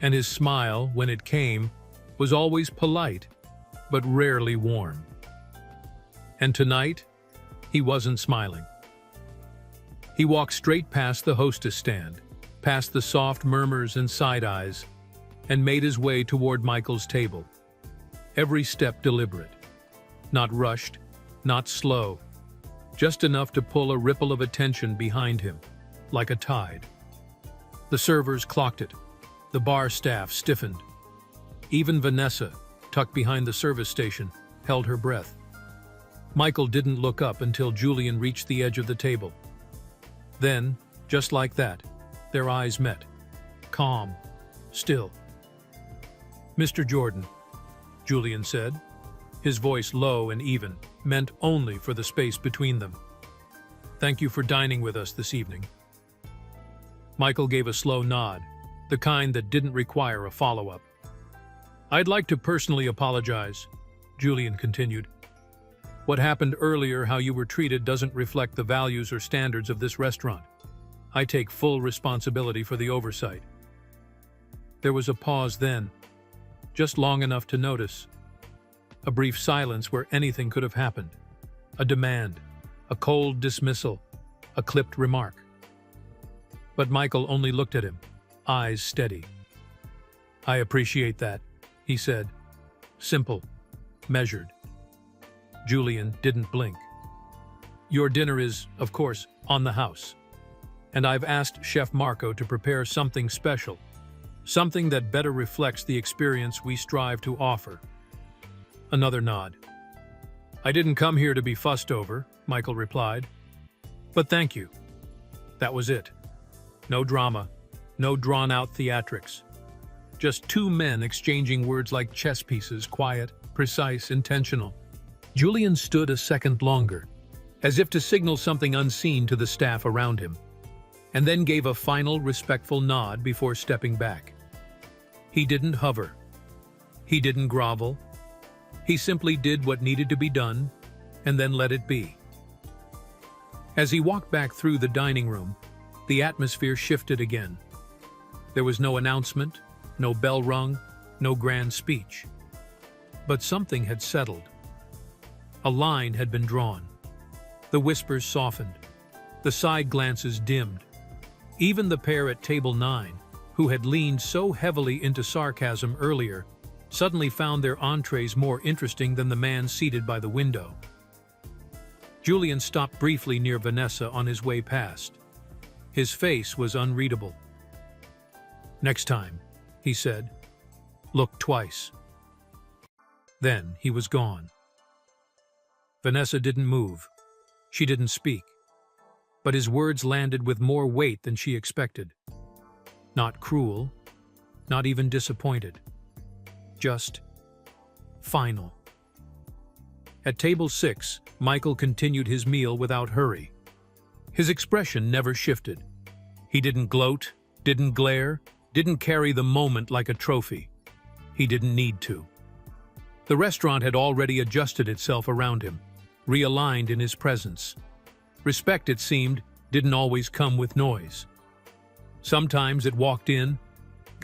and his smile, when it came, was always polite, but rarely warm. And tonight, he wasn't smiling. He walked straight past the hostess stand, past the soft murmurs and side eyes, and made his way toward Michael's table. Every step deliberate, not rushed, not slow, just enough to pull a ripple of attention behind him, like a tide. The servers clocked it. The bar staff stiffened. Even Vanessa, tucked behind the service station, held her breath. Michael didn't look up until Julian reached the edge of the table. Then, just like that, their eyes met. Calm. Still. "Mr. Jordan," Julian said, his voice low and even, meant only for the space between them. "Thank you for dining with us this evening." Michael gave a slow nod, the kind that didn't require a follow-up. "I'd like to personally apologize," Julian continued. "What happened earlier, how you were treated, doesn't reflect the values or standards of this restaurant. I take full responsibility for the oversight." There was a pause then, just long enough to notice. A brief silence where anything could have happened. A demand, a cold dismissal, a clipped remark. But Michael only looked at him, eyes steady. "I appreciate that," he said. Simple, measured. Julian didn't blink. "Your dinner is, of course, on the house. And I've asked Chef Marco to prepare something special, something that better reflects the experience we strive to offer." Another nod. "I didn't come here to be fussed over," Michael replied. "But thank you." That was it. No drama, no drawn-out theatrics. Just 2 men exchanging words like chess pieces, quiet, precise, intentional. Julian stood a second longer, as if to signal something unseen to the staff around him, and then gave a final respectful nod before stepping back. He didn't hover. He didn't grovel. He simply did what needed to be done, and then let it be. As he walked back through the dining room, the atmosphere shifted again. There was no announcement, no bell rung, no grand speech. But something had settled. A line had been drawn. The whispers softened. The side glances dimmed. Even the pair at table 9, who had leaned so heavily into sarcasm earlier, suddenly found their entrees more interesting than the man seated by the window. Julian stopped briefly near Vanessa on his way past. His face was unreadable. "Next time," he said, "look twice." Then he was gone. Vanessa didn't move. She didn't speak. But his words landed with more weight than she expected. Not cruel, not even disappointed. Just final. At table 6, Michael continued his meal without hurry. His expression never shifted. He didn't gloat, didn't glare, didn't carry the moment like a trophy. He didn't need to. The restaurant had already adjusted itself around him, realigned in his presence. Respect, it seemed, didn't always come with noise. Sometimes it walked in,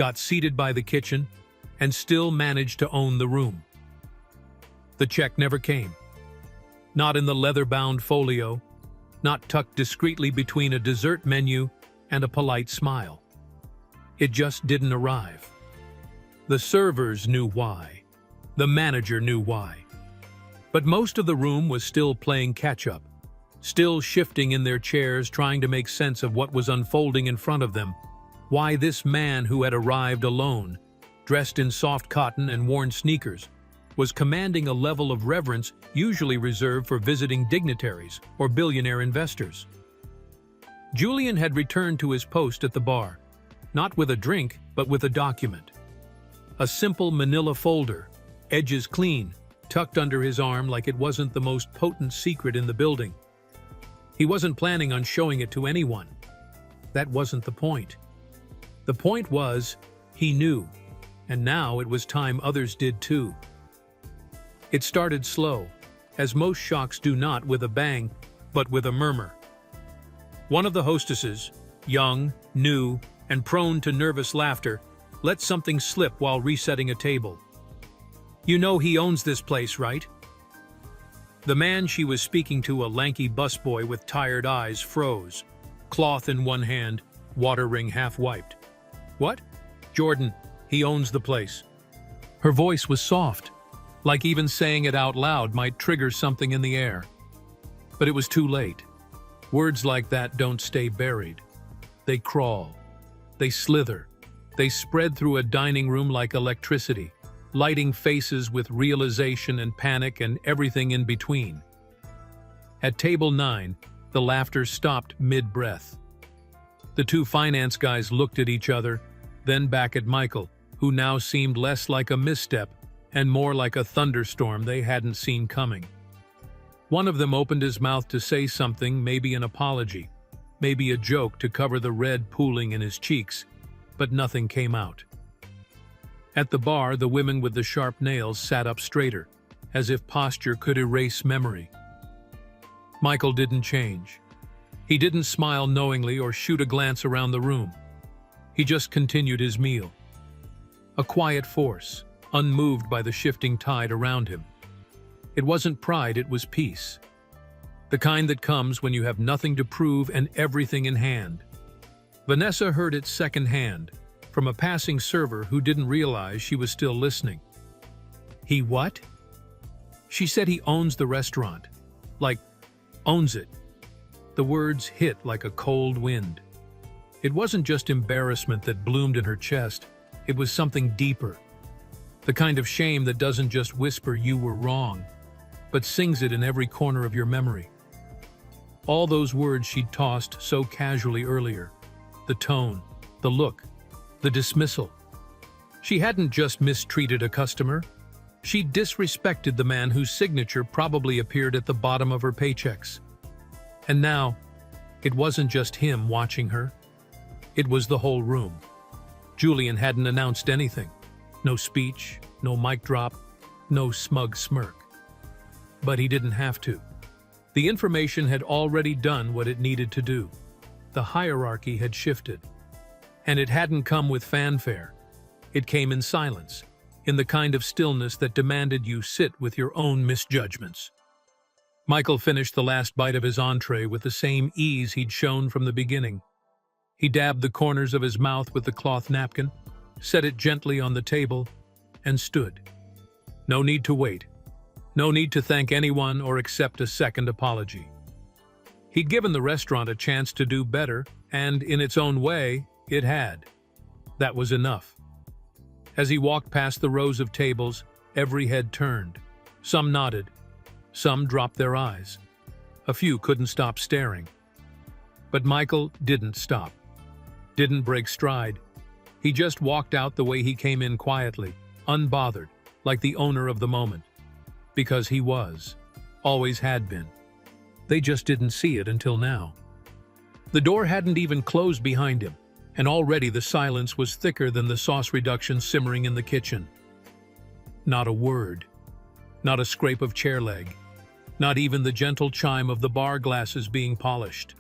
got seated by the kitchen, and still managed to own the room. The check never came. Not in the leather-bound folio, not tucked discreetly between a dessert menu and a polite smile. It just didn't arrive. The servers knew why. The manager knew why. But most of the room was still playing catch-up, still shifting in their chairs, trying to make sense of what was unfolding in front of them. Why this man who had arrived alone, dressed in soft cotton and worn sneakers, was commanding a level of reverence usually reserved for visiting dignitaries or billionaire investors. Julian had returned to his post at the bar, not with a drink, but with a document. A simple manila folder, edges clean, tucked under his arm like it wasn't the most potent secret in the building. He wasn't planning on showing it to anyone. That wasn't the point. The point was, he knew, and now it was time others did too. It started slow, as most shocks do, not with a bang, but with a murmur. One of the hostesses, young, new, and prone to nervous laughter, let something slip while resetting a table. "You know he owns this place, right?" The man she was speaking to, a lanky busboy with tired eyes, froze, cloth in one hand, water ring half wiped. "What?" "Jordan, he owns the place." Her voice was soft, like even saying it out loud might trigger something in the air. But it was too late. Words like that don't stay buried. They crawl. They slither. They spread through a dining room like electricity, lighting faces with realization and panic and everything in between. At table 9, the laughter stopped mid-breath. The two finance guys looked at each other, then back at Michael, who now seemed less like a misstep and more like a thunderstorm they hadn't seen coming. One of them opened his mouth to say something, maybe an apology, maybe a joke to cover the red pooling in his cheeks, but nothing came out. At the bar, the women with the sharp nails sat up straighter, as if posture could erase memory. Michael didn't change. He didn't smile knowingly or shoot a glance around the room. He just continued his meal. A quiet force, unmoved by the shifting tide around him. It wasn't pride, it was peace. The kind that comes when you have nothing to prove and everything in hand. Vanessa heard it secondhand, from a passing server who didn't realize she was still listening. "He what?" "She said he owns the restaurant. Like, owns it." The words hit like a cold wind. It wasn't just embarrassment that bloomed in her chest, it was something deeper. The kind of shame that doesn't just whisper "you were wrong," but sings it in every corner of your memory. All those words she'd tossed so casually earlier. The tone, the look, the dismissal. She hadn't just mistreated a customer. She disrespected the man whose signature probably appeared at the bottom of her paychecks. And now, it wasn't just him watching her. It was the whole room. Julian hadn't announced anything. No speech, no mic drop, no smug smirk. But he didn't have to. The information had already done what it needed to do. The hierarchy had shifted. And it hadn't come with fanfare. It came in silence, in the kind of stillness that demanded you sit with your own misjudgments. Michael finished the last bite of his entree with the same ease he'd shown from the beginning. He dabbed the corners of his mouth with the cloth napkin, set it gently on the table, and stood. No need to wait. No need to thank anyone or accept a second apology. He'd given the restaurant a chance to do better, and in its own way, it had. That was enough. As he walked past the rows of tables, every head turned. Some nodded. Some dropped their eyes. A few couldn't stop staring. But Michael didn't stop. Didn't break stride. He just walked out the way he came in, quietly, unbothered, like the owner of the moment. Because he was. Always had been. They just didn't see it until now. The door hadn't even closed behind him, and already the silence was thicker than the sauce reduction simmering in the kitchen. Not a word. Not a scrape of chair leg. Not even the gentle chime of the bar glasses being polished.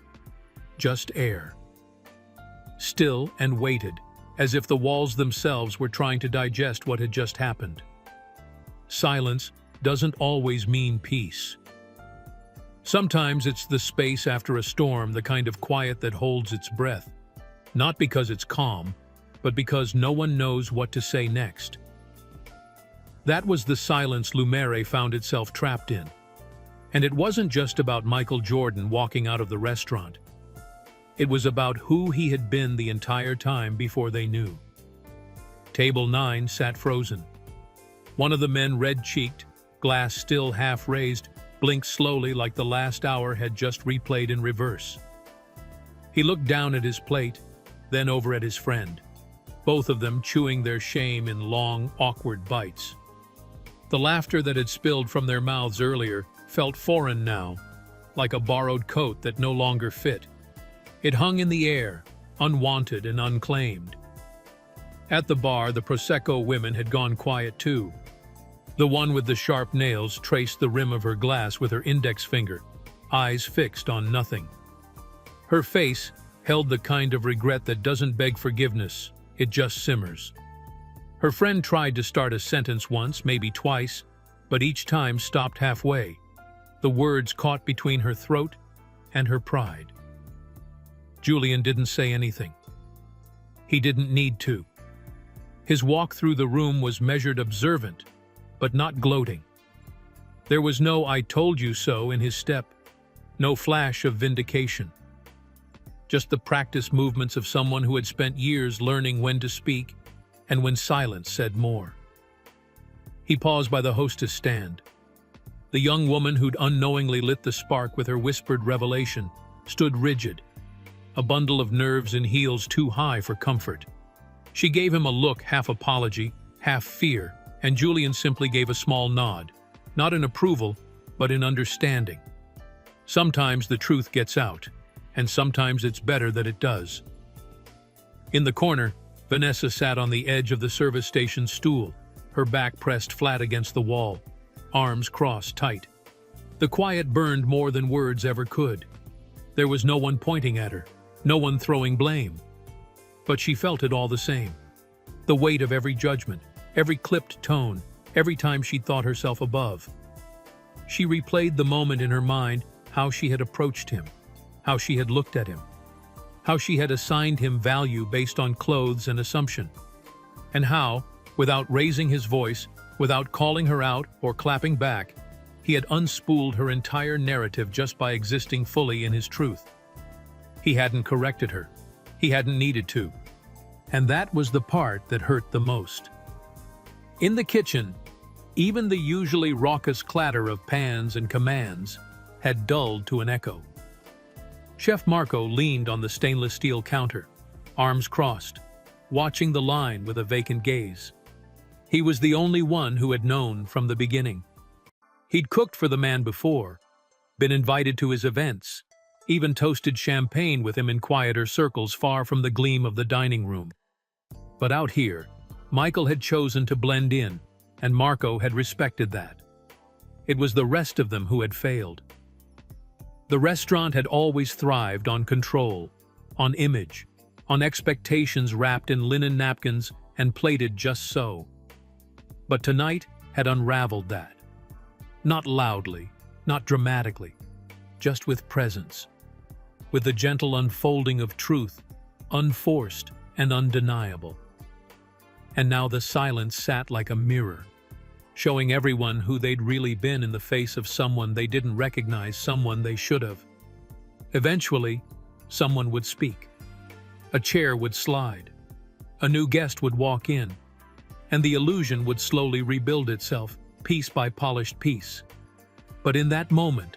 Just air. Still and weighted, as if the walls themselves were trying to digest what had just happened. Silence doesn't always mean peace. Sometimes it's the space after a storm, the kind of quiet that holds its breath, not because it's calm, but because no one knows what to say next. That was the silence Lumere found itself trapped in. And it wasn't just about Michael Jordan walking out of the restaurant. It was about who he had been the entire time before they knew. Table 9 sat frozen. One of the men, red-cheeked, glass still half raised, blinked slowly like the last hour had just replayed in reverse. He looked down at his plate, then over at his friend, both of them chewing their shame in long, awkward bites. The laughter that had spilled from their mouths earlier felt foreign now, like a borrowed coat that no longer fit. It hung in the air, unwanted and unclaimed. At the bar, the Prosecco women had gone quiet too. The one with the sharp nails traced the rim of her glass with her index finger, eyes fixed on nothing. Her face held the kind of regret that doesn't beg forgiveness, it just simmers. Her friend tried to start a sentence once, maybe twice, but each time stopped halfway. The words caught between her throat and her pride. Julian didn't say anything. He didn't need to. His walk through the room was measured, observant, but not gloating. There was no "I told you so" in his step, no flash of vindication. Just the practiced movements of someone who had spent years learning when to speak and when silence said more. He paused by the hostess stand. The young woman who'd unknowingly lit the spark with her whispered revelation stood rigid, a bundle of nerves and heels too high for comfort. She gave him a look, half apology, half fear, and Julian simply gave a small nod, not in approval, but in understanding. Sometimes the truth gets out, and sometimes it's better that it does. In the corner, Vanessa sat on the edge of the service station stool, her back pressed flat against the wall, arms crossed tight. The quiet burned more than words ever could. There was no one pointing at her, no one throwing blame. But she felt it all the same. The weight of every judgment, every clipped tone, every time she thought herself above. She replayed the moment in her mind, how she had approached him, how she had looked at him, how she had assigned him value based on clothes and assumption, and how, without raising his voice, without calling her out or clapping back, he had unspooled her entire narrative just by existing fully in his truth. He hadn't corrected her. He hadn't needed to. And that was the part that hurt the most. In the kitchen, even the usually raucous clatter of pans and commands had dulled to an echo. Chef Marco leaned on the stainless steel counter, arms crossed, watching the line with a vacant gaze. He was the only one who had known from the beginning. He'd cooked for the man before, been invited to his events, even toasted champagne with him in quieter circles far from the gleam of the dining room. But out here, Michael had chosen to blend in, and Marco had respected that. It was the rest of them who had failed. The restaurant had always thrived on control, on image, on expectations wrapped in linen napkins and plated just so. But tonight had unraveled that. Not loudly, not dramatically, just with presence. With the gentle unfolding of truth, unforced and undeniable. And now the silence sat like a mirror, showing everyone who they'd really been in the face of someone they didn't recognize, someone they should have. Eventually, someone would speak. A chair would slide. A new guest would walk in, and the illusion would slowly rebuild itself, piece by polished piece. But in that moment,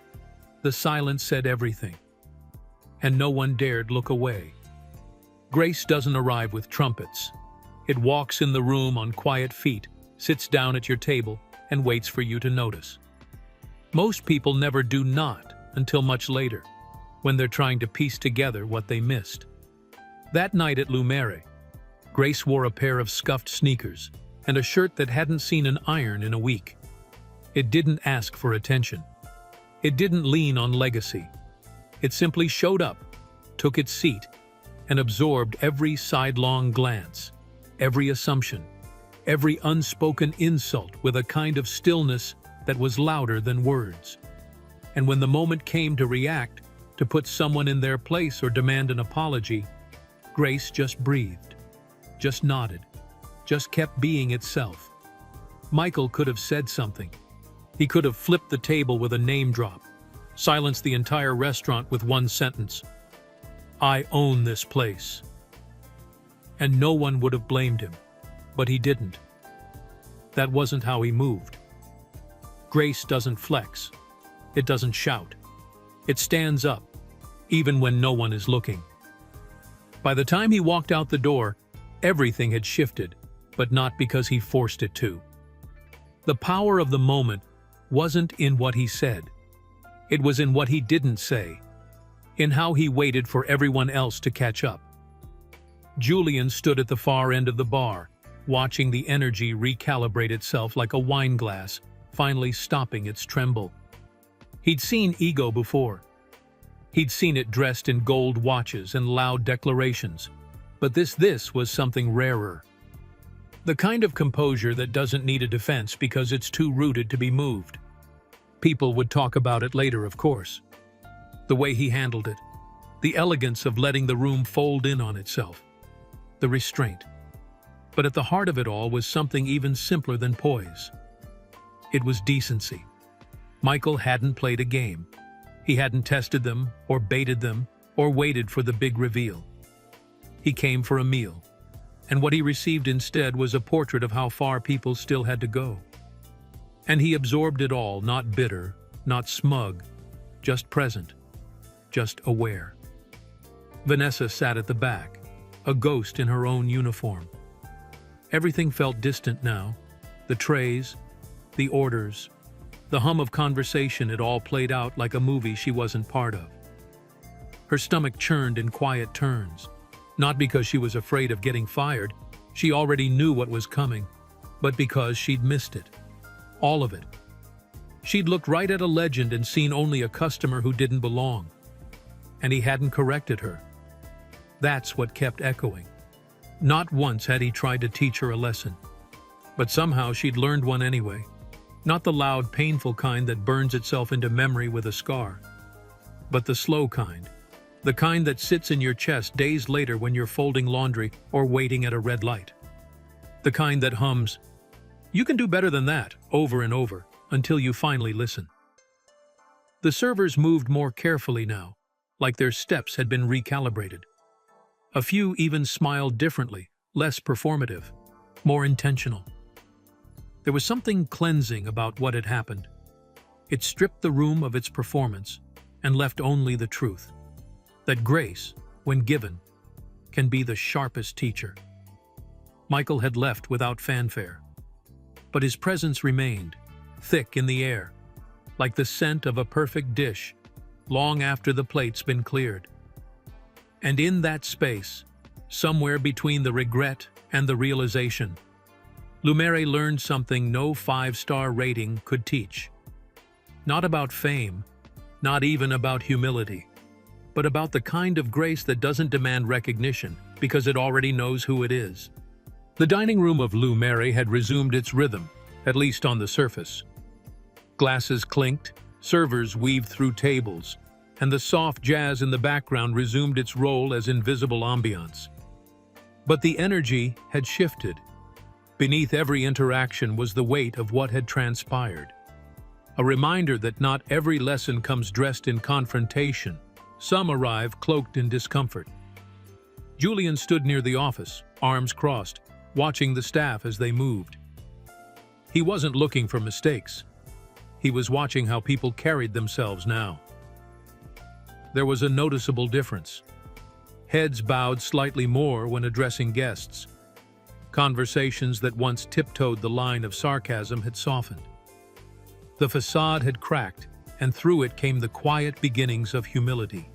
the silence said everything, and no one dared look away. Grace doesn't arrive with trumpets. It walks in the room on quiet feet, sits down at your table, and waits for you to notice. Most people never do not until much later, when they're trying to piece together what they missed. That night at Lumere, Grace wore a pair of scuffed sneakers and a shirt that hadn't seen an iron in a week. It didn't ask for attention. It didn't lean on legacy. It simply showed up, took its seat, and absorbed every sidelong glance, every assumption, every unspoken insult with a kind of stillness that was louder than words. And when the moment came to react, to put someone in their place or demand an apology, Grace just breathed, just nodded, just kept being itself. Michael could have said something. He could have flipped the table with a name drop, silenced the entire restaurant with one sentence: "I own this place." And no one would have blamed him, but he didn't. That wasn't how he moved. Grace doesn't flex. It doesn't shout. It stands up, even when no one is looking. By the time he walked out the door, everything had shifted, but not because he forced it to. The power of the moment wasn't in what he said. It was in what he didn't say, in how he waited for everyone else to catch up. Julian stood at the far end of the bar, watching the energy recalibrate itself like a wine glass, finally stopping its tremble. He'd seen ego before. He'd seen it dressed in gold watches and loud declarations, but this was something rarer. The kind of composure that doesn't need a defense because it's too rooted to be moved. People would talk about it later, of course. The way he handled it, the elegance of letting the room fold in on itself, the restraint. But at the heart of it all was something even simpler than poise. It was decency. Michael hadn't played a game. He hadn't tested them, or baited them, or waited for the big reveal. He came for a meal, and what he received instead was a portrait of how far people still had to go. And he absorbed it all, not bitter, not smug, just present, just aware. Vanessa sat at the back, a ghost in her own uniform. Everything felt distant now. The trays, the orders, the hum of conversation, it all played out like a movie she wasn't part of. Her stomach churned in quiet turns, not because she was afraid of getting fired, she already knew what was coming, but because she'd missed it. All of it. She'd looked right at a legend and seen only a customer who didn't belong. And he hadn't corrected her. That's what kept echoing. Not once had he tried to teach her a lesson. But somehow she'd learned one anyway. Not the loud, painful kind that burns itself into memory with a scar, but the slow kind. The kind that sits in your chest days later when you're folding laundry or waiting at a red light. The kind that hums, "You can do better than that," over and over, until you finally listen. The servers moved more carefully now, like their steps had been recalibrated. A few even smiled differently, less performative, more intentional. There was something cleansing about what had happened. It stripped the room of its performance and left only the truth. That grace, when given, can be the sharpest teacher. Michael had left without fanfare, but his presence remained, thick in the air, like the scent of a perfect dish, long after the plate's been cleared. And in that space, somewhere between the regret and the realization, Lumere learned something no 5-star rating could teach. Not about fame, not even about humility, but about the kind of grace that doesn't demand recognition because it already knows who it is. The dining room of Lumere had resumed its rhythm, at least on the surface. Glasses clinked, servers weaved through tables, and the soft jazz in the background resumed its role as invisible ambiance. But the energy had shifted. Beneath every interaction was the weight of what had transpired. A reminder that not every lesson comes dressed in confrontation. Some arrive cloaked in discomfort. Julian stood near the office, arms crossed, watching the staff as they moved. He wasn't looking for mistakes. He was watching how people carried themselves now. There was a noticeable difference. Heads bowed slightly more when addressing guests. Conversations that once tiptoed the line of sarcasm had softened. The facade had cracked, and through it came the quiet beginnings of humility.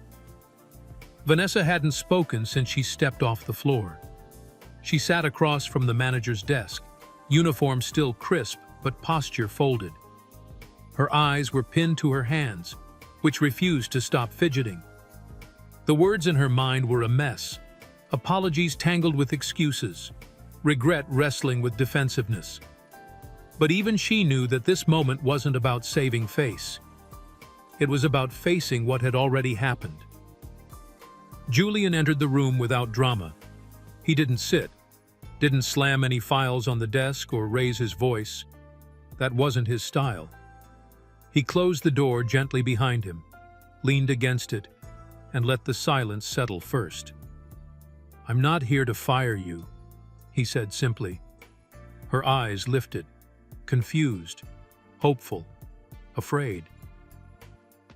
Vanessa hadn't spoken since she stepped off the floor. She sat across from the manager's desk, uniform still crisp but posture folded. Her eyes were pinned to her hands, which refused to stop fidgeting. The words in her mind were a mess, apologies tangled with excuses, regret wrestling with defensiveness. But even she knew that this moment wasn't about saving face. It was about facing what had already happened. Julian entered the room without drama. He didn't sit, didn't slam any files on the desk or raise his voice. That wasn't his style. He closed the door gently behind him, leaned against it, and let the silence settle first. "I'm not here to fire you," he said simply. Her eyes lifted, confused, hopeful, afraid.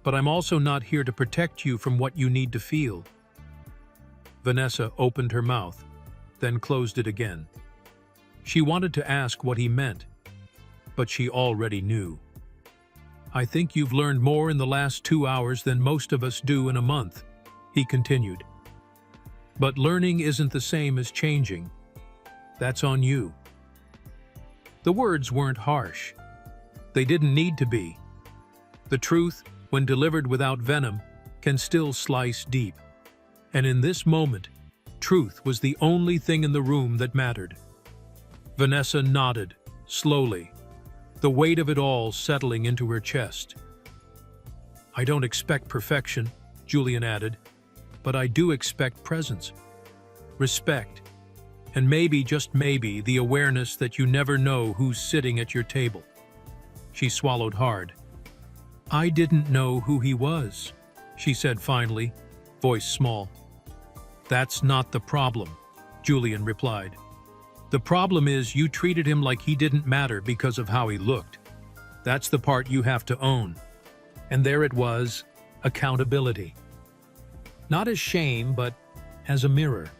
"But I'm also not here to protect you from what you need to feel." Vanessa opened her mouth, then closed it again. She wanted to ask what he meant, but she already knew. "I think you've learned more in the last 2 hours than most of us do in a month," he continued. "But learning isn't the same as changing. That's on you." The words weren't harsh. They didn't need to be. The truth, when delivered without venom, can still slice deep. And in this moment, truth was the only thing in the room that mattered. Vanessa nodded, slowly, the weight of it all settling into her chest. "I don't expect perfection," Julian added, "but I do expect presence, respect, and maybe, just maybe, the awareness that you never know who's sitting at your table." She swallowed hard. "I didn't know who he was," she said finally, voice small. "That's not the problem," Julian replied. "The problem is you treated him like he didn't matter because of how he looked. That's the part you have to own." And there it was, accountability. Not as shame, but as a mirror.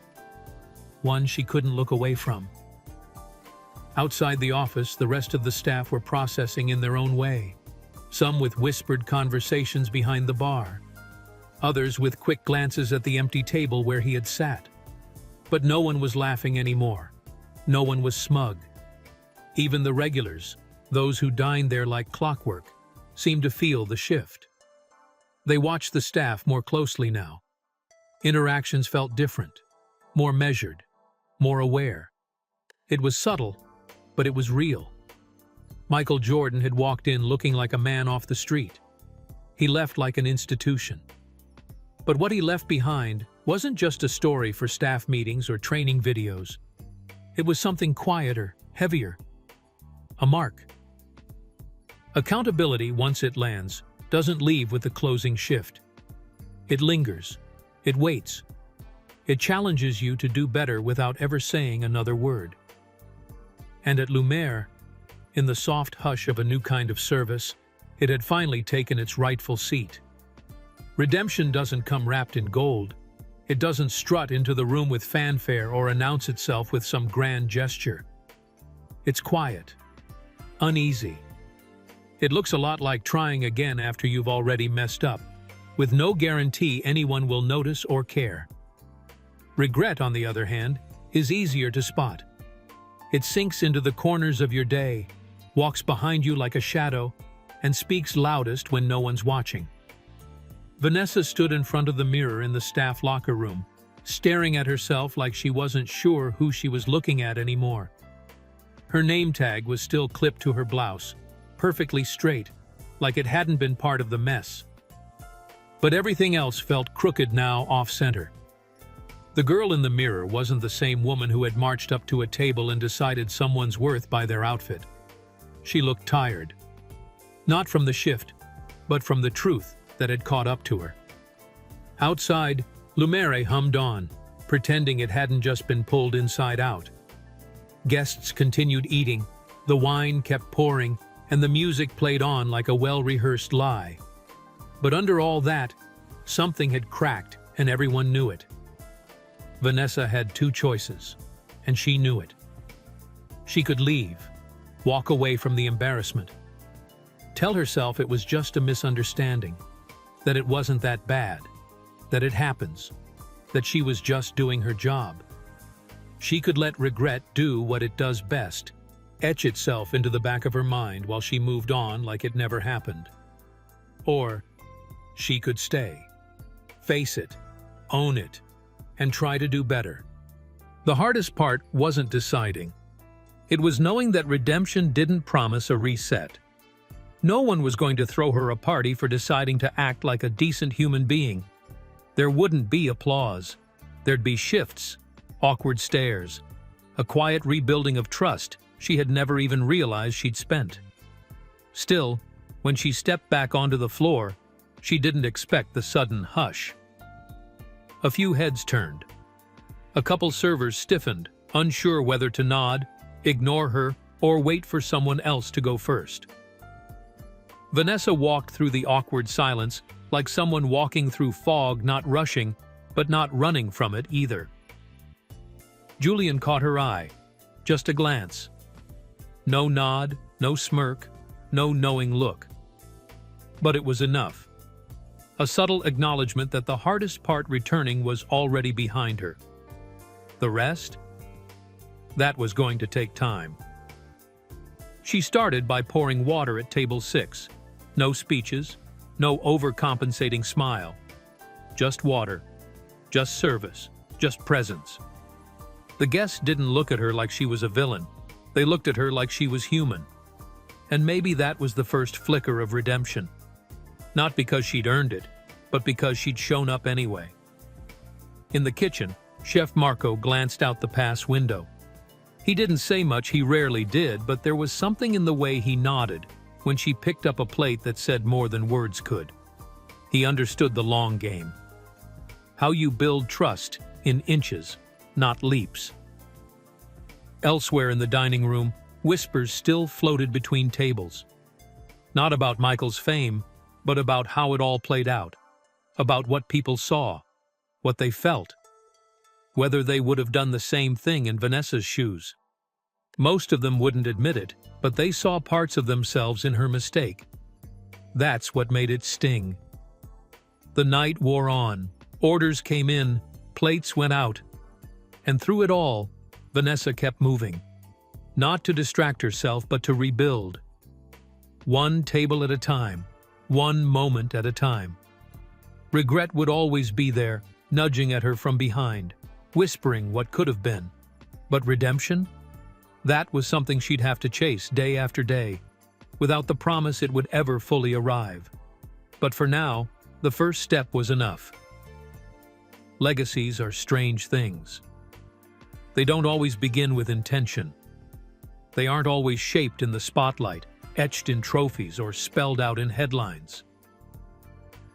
One she couldn't look away from. Outside the office, the rest of the staff were processing in their own way. Some with whispered conversations behind the bar. Others with quick glances at the empty table where he had sat. But no one was laughing anymore. No one was smug. Even the regulars, those who dined there like clockwork, seemed to feel the shift. They watched the staff more closely now. Interactions felt different, more measured, more aware. It was subtle, but it was real. Michael Jordan had walked in looking like a man off the street. He left like an institution. But what he left behind wasn't just a story for staff meetings or training videos. It was something quieter, heavier. A mark. Accountability, once it lands, doesn't leave with the closing shift. It lingers. It waits. It challenges you to do better without ever saying another word. And at Lumiere, in the soft hush of a new kind of service, it had finally taken its rightful seat. Redemption doesn't come wrapped in gold. It doesn't strut into the room with fanfare or announce itself with some grand gesture. It's quiet, uneasy. It looks a lot like trying again after you've already messed up, with no guarantee anyone will notice or care. Regret, on the other hand, is easier to spot. It sinks into the corners of your day, walks behind you like a shadow, and speaks loudest when no one's watching. Vanessa stood in front of the mirror in the staff locker room, staring at herself like she wasn't sure who she was looking at anymore. Her name tag was still clipped to her blouse, perfectly straight, like it hadn't been part of the mess. But everything else felt crooked now, off-center. The girl in the mirror wasn't the same woman who had marched up to a table and decided someone's worth by their outfit. She looked tired. Not from the shift, but from the truth that had caught up to her. Outside, Lumiere hummed on, pretending it hadn't just been pulled inside out. Guests continued eating, the wine kept pouring, and the music played on like a well-rehearsed lie. But under all that, something had cracked, and everyone knew it. Vanessa had two choices, and she knew it. She could leave, walk away from the embarrassment, tell herself it was just a misunderstanding, that it wasn't that bad, that it happens, that she was just doing her job. She could let regret do what it does best, etch itself into the back of her mind while she moved on like it never happened. Or she could stay, face it, own it, and try to do better. The hardest part wasn't deciding. It was knowing that redemption didn't promise a reset. No one was going to throw her a party for deciding to act like a decent human being. There wouldn't be applause. There'd be shifts, awkward stares, a quiet rebuilding of trust she had never even realized she'd spent. Still, when she stepped back onto the floor, she didn't expect the sudden hush. A few heads turned. A couple servers stiffened, unsure whether to nod, ignore her, or wait for someone else to go first. Vanessa walked through the awkward silence like someone walking through fog, not rushing, but not running from it either. Julian caught her eye. Just a glance. No nod, no smirk, no knowing look. But it was enough. A subtle acknowledgement that the hardest part returning was already behind her. The rest? That was going to take time. She started by pouring water at table 6. No speeches, no overcompensating smile. Just water, just service, just presence. The guests didn't look at her like she was a villain. They looked at her like she was human. And maybe that was the first flicker of redemption. Not because she'd earned it, but because she'd shown up anyway. In the kitchen, Chef Marco glanced out the pass window. He didn't say much, he rarely did, but there was something in the way he nodded when she picked up a plate that said more than words could. He understood the long game. How you build trust in inches, not leaps. Elsewhere in the dining room, whispers still floated between tables. Not about Michael's fame, but about how it all played out. About what people saw, what they felt. Whether they would have done the same thing in Vanessa's shoes. Most of them wouldn't admit it, but they saw parts of themselves in her mistake. That's what made it sting. The night wore on. Orders came in, plates went out. And through it all, Vanessa kept moving. Not to distract herself, but to rebuild. One table at a time, one moment at a time. Regret would always be there, nudging at her from behind, whispering what could have been. But redemption? That was something she'd have to chase day after day, without the promise it would ever fully arrive. But for now, the first step was enough. Legacies are strange things. They don't always begin with intention. They aren't always shaped in the spotlight, etched in trophies, or spelled out in headlines.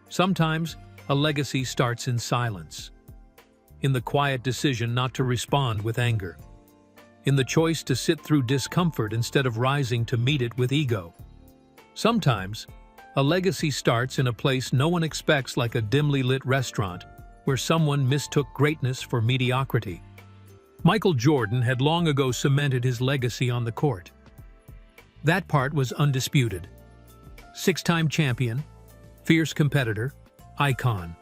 Sometimes, a legacy starts in silence. In the quiet decision not to respond with anger. In the choice to sit through discomfort instead of rising to meet it with ego. Sometimes, a legacy starts in a place no one expects, like a dimly lit restaurant where someone mistook greatness for mediocrity. Michael Jordan had long ago cemented his legacy on the court. That part was undisputed. 6-time champion, fierce competitor, icon.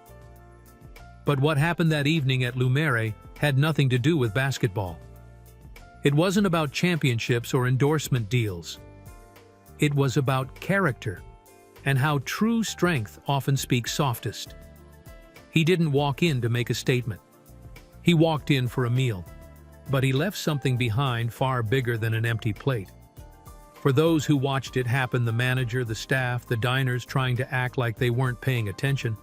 But what happened that evening at Lumere had nothing to do with basketball. It wasn't about championships or endorsement deals. It was about character, and how true strength often speaks softest. He didn't walk in to make a statement. He walked in for a meal, but he left something behind far bigger than an empty plate. For those who watched it happen, the manager, the staff, the diners trying to act like they weren't paying attention,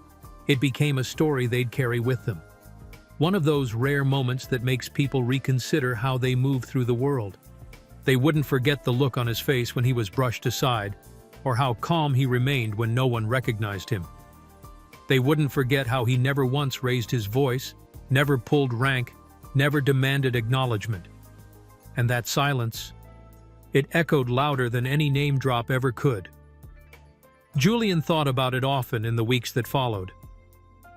it became a story they'd carry with them. One of those rare moments that makes people reconsider how they move through the world. They wouldn't forget the look on his face when he was brushed aside, or how calm he remained when no one recognized him. They wouldn't forget how he never once raised his voice, never pulled rank, never demanded acknowledgement. And that silence, it echoed louder than any name drop ever could. Julian thought about it often in the weeks that followed.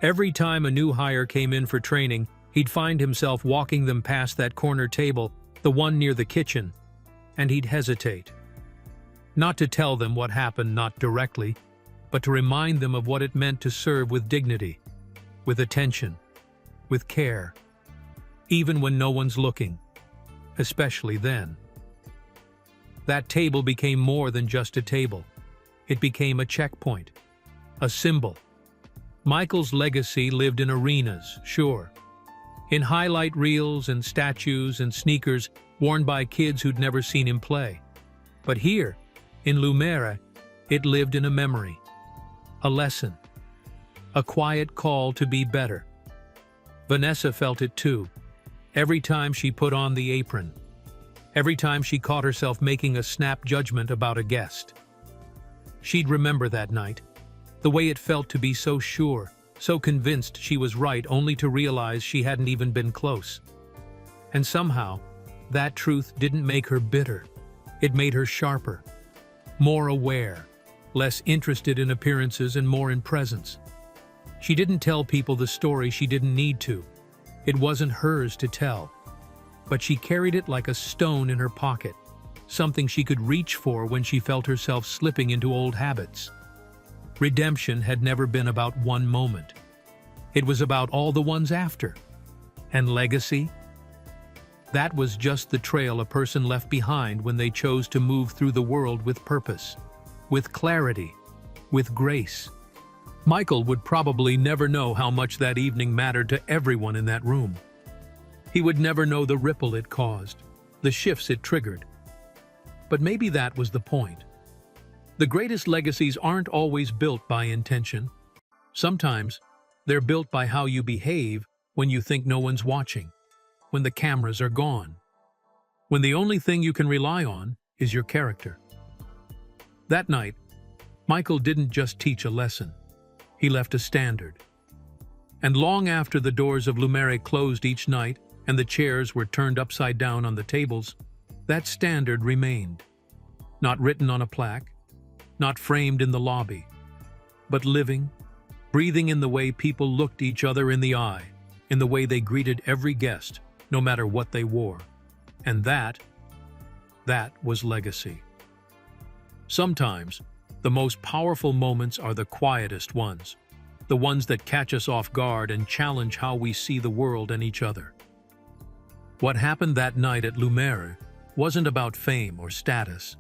Every time a new hire came in for training, he'd find himself walking them past that corner table, the one near the kitchen, and he'd hesitate. Not to tell them what happened, not directly, but to remind them of what it meant to serve with dignity, with attention, with care, even when no one's looking, especially then. That table became more than just a table. It became a checkpoint, a symbol. Michael's legacy lived in arenas, sure, in highlight reels and statues and sneakers worn by kids who'd never seen him play. But here, in Lumere, it lived in a memory, a lesson, a quiet call to be better. Vanessa felt it too, every time she put on the apron, every time she caught herself making a snap judgment about a guest. She'd remember that night, the way it felt to be so sure, so convinced she was right, only to realize she hadn't even been close. And somehow, that truth didn't make her bitter. It made her sharper, more aware, less interested in appearances and more in presence. She didn't tell people the story she didn't need to. It wasn't hers to tell. But she carried it like a stone in her pocket, something she could reach for when she felt herself slipping into old habits. Redemption had never been about one moment. It was about all the ones after. And legacy? That was just the trail a person left behind when they chose to move through the world with purpose, with clarity, with grace. Michael would probably never know how much that evening mattered to everyone in that room. He would never know the ripple it caused, the shifts it triggered. But maybe that was the point. The greatest legacies aren't always built by intention. Sometimes, they're built by how you behave when you think no one's watching, when the cameras are gone, when the only thing you can rely on is your character. That night, Michael didn't just teach a lesson. He left a standard. And long after the doors of Lumere closed each night and the chairs were turned upside down on the tables, that standard remained. Not written on a plaque, not framed in the lobby, but living, breathing in the way people looked each other in the eye, in the way they greeted every guest, no matter what they wore. And that was legacy. Sometimes, the most powerful moments are the quietest ones, the ones that catch us off guard and challenge how we see the world and each other. What happened that night at Lumere wasn't about fame or status.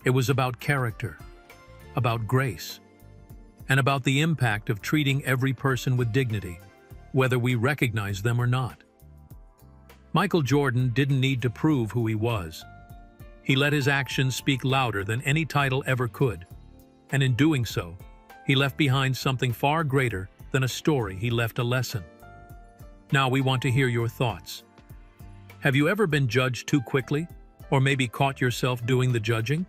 It was about character, about grace, and about the impact of treating every person with dignity, whether we recognize them or not. Michael Jordan didn't need to prove who he was. He let his actions speak louder than any title ever could, and in doing so, he left behind something far greater than a story. He left a lesson. Now we want to hear your thoughts. Have you ever been judged too quickly, or maybe caught yourself doing the judging?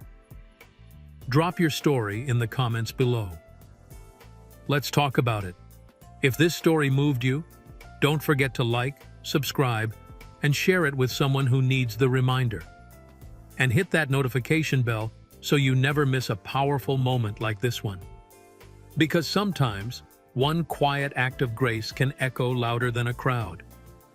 Drop your story in the comments below. Let's talk about it. If this story moved you, don't forget to like, subscribe, and share it with someone who needs the reminder. And hit that notification bell so you never miss a powerful moment like this one. Because sometimes, one quiet act of grace can echo louder than a crowd.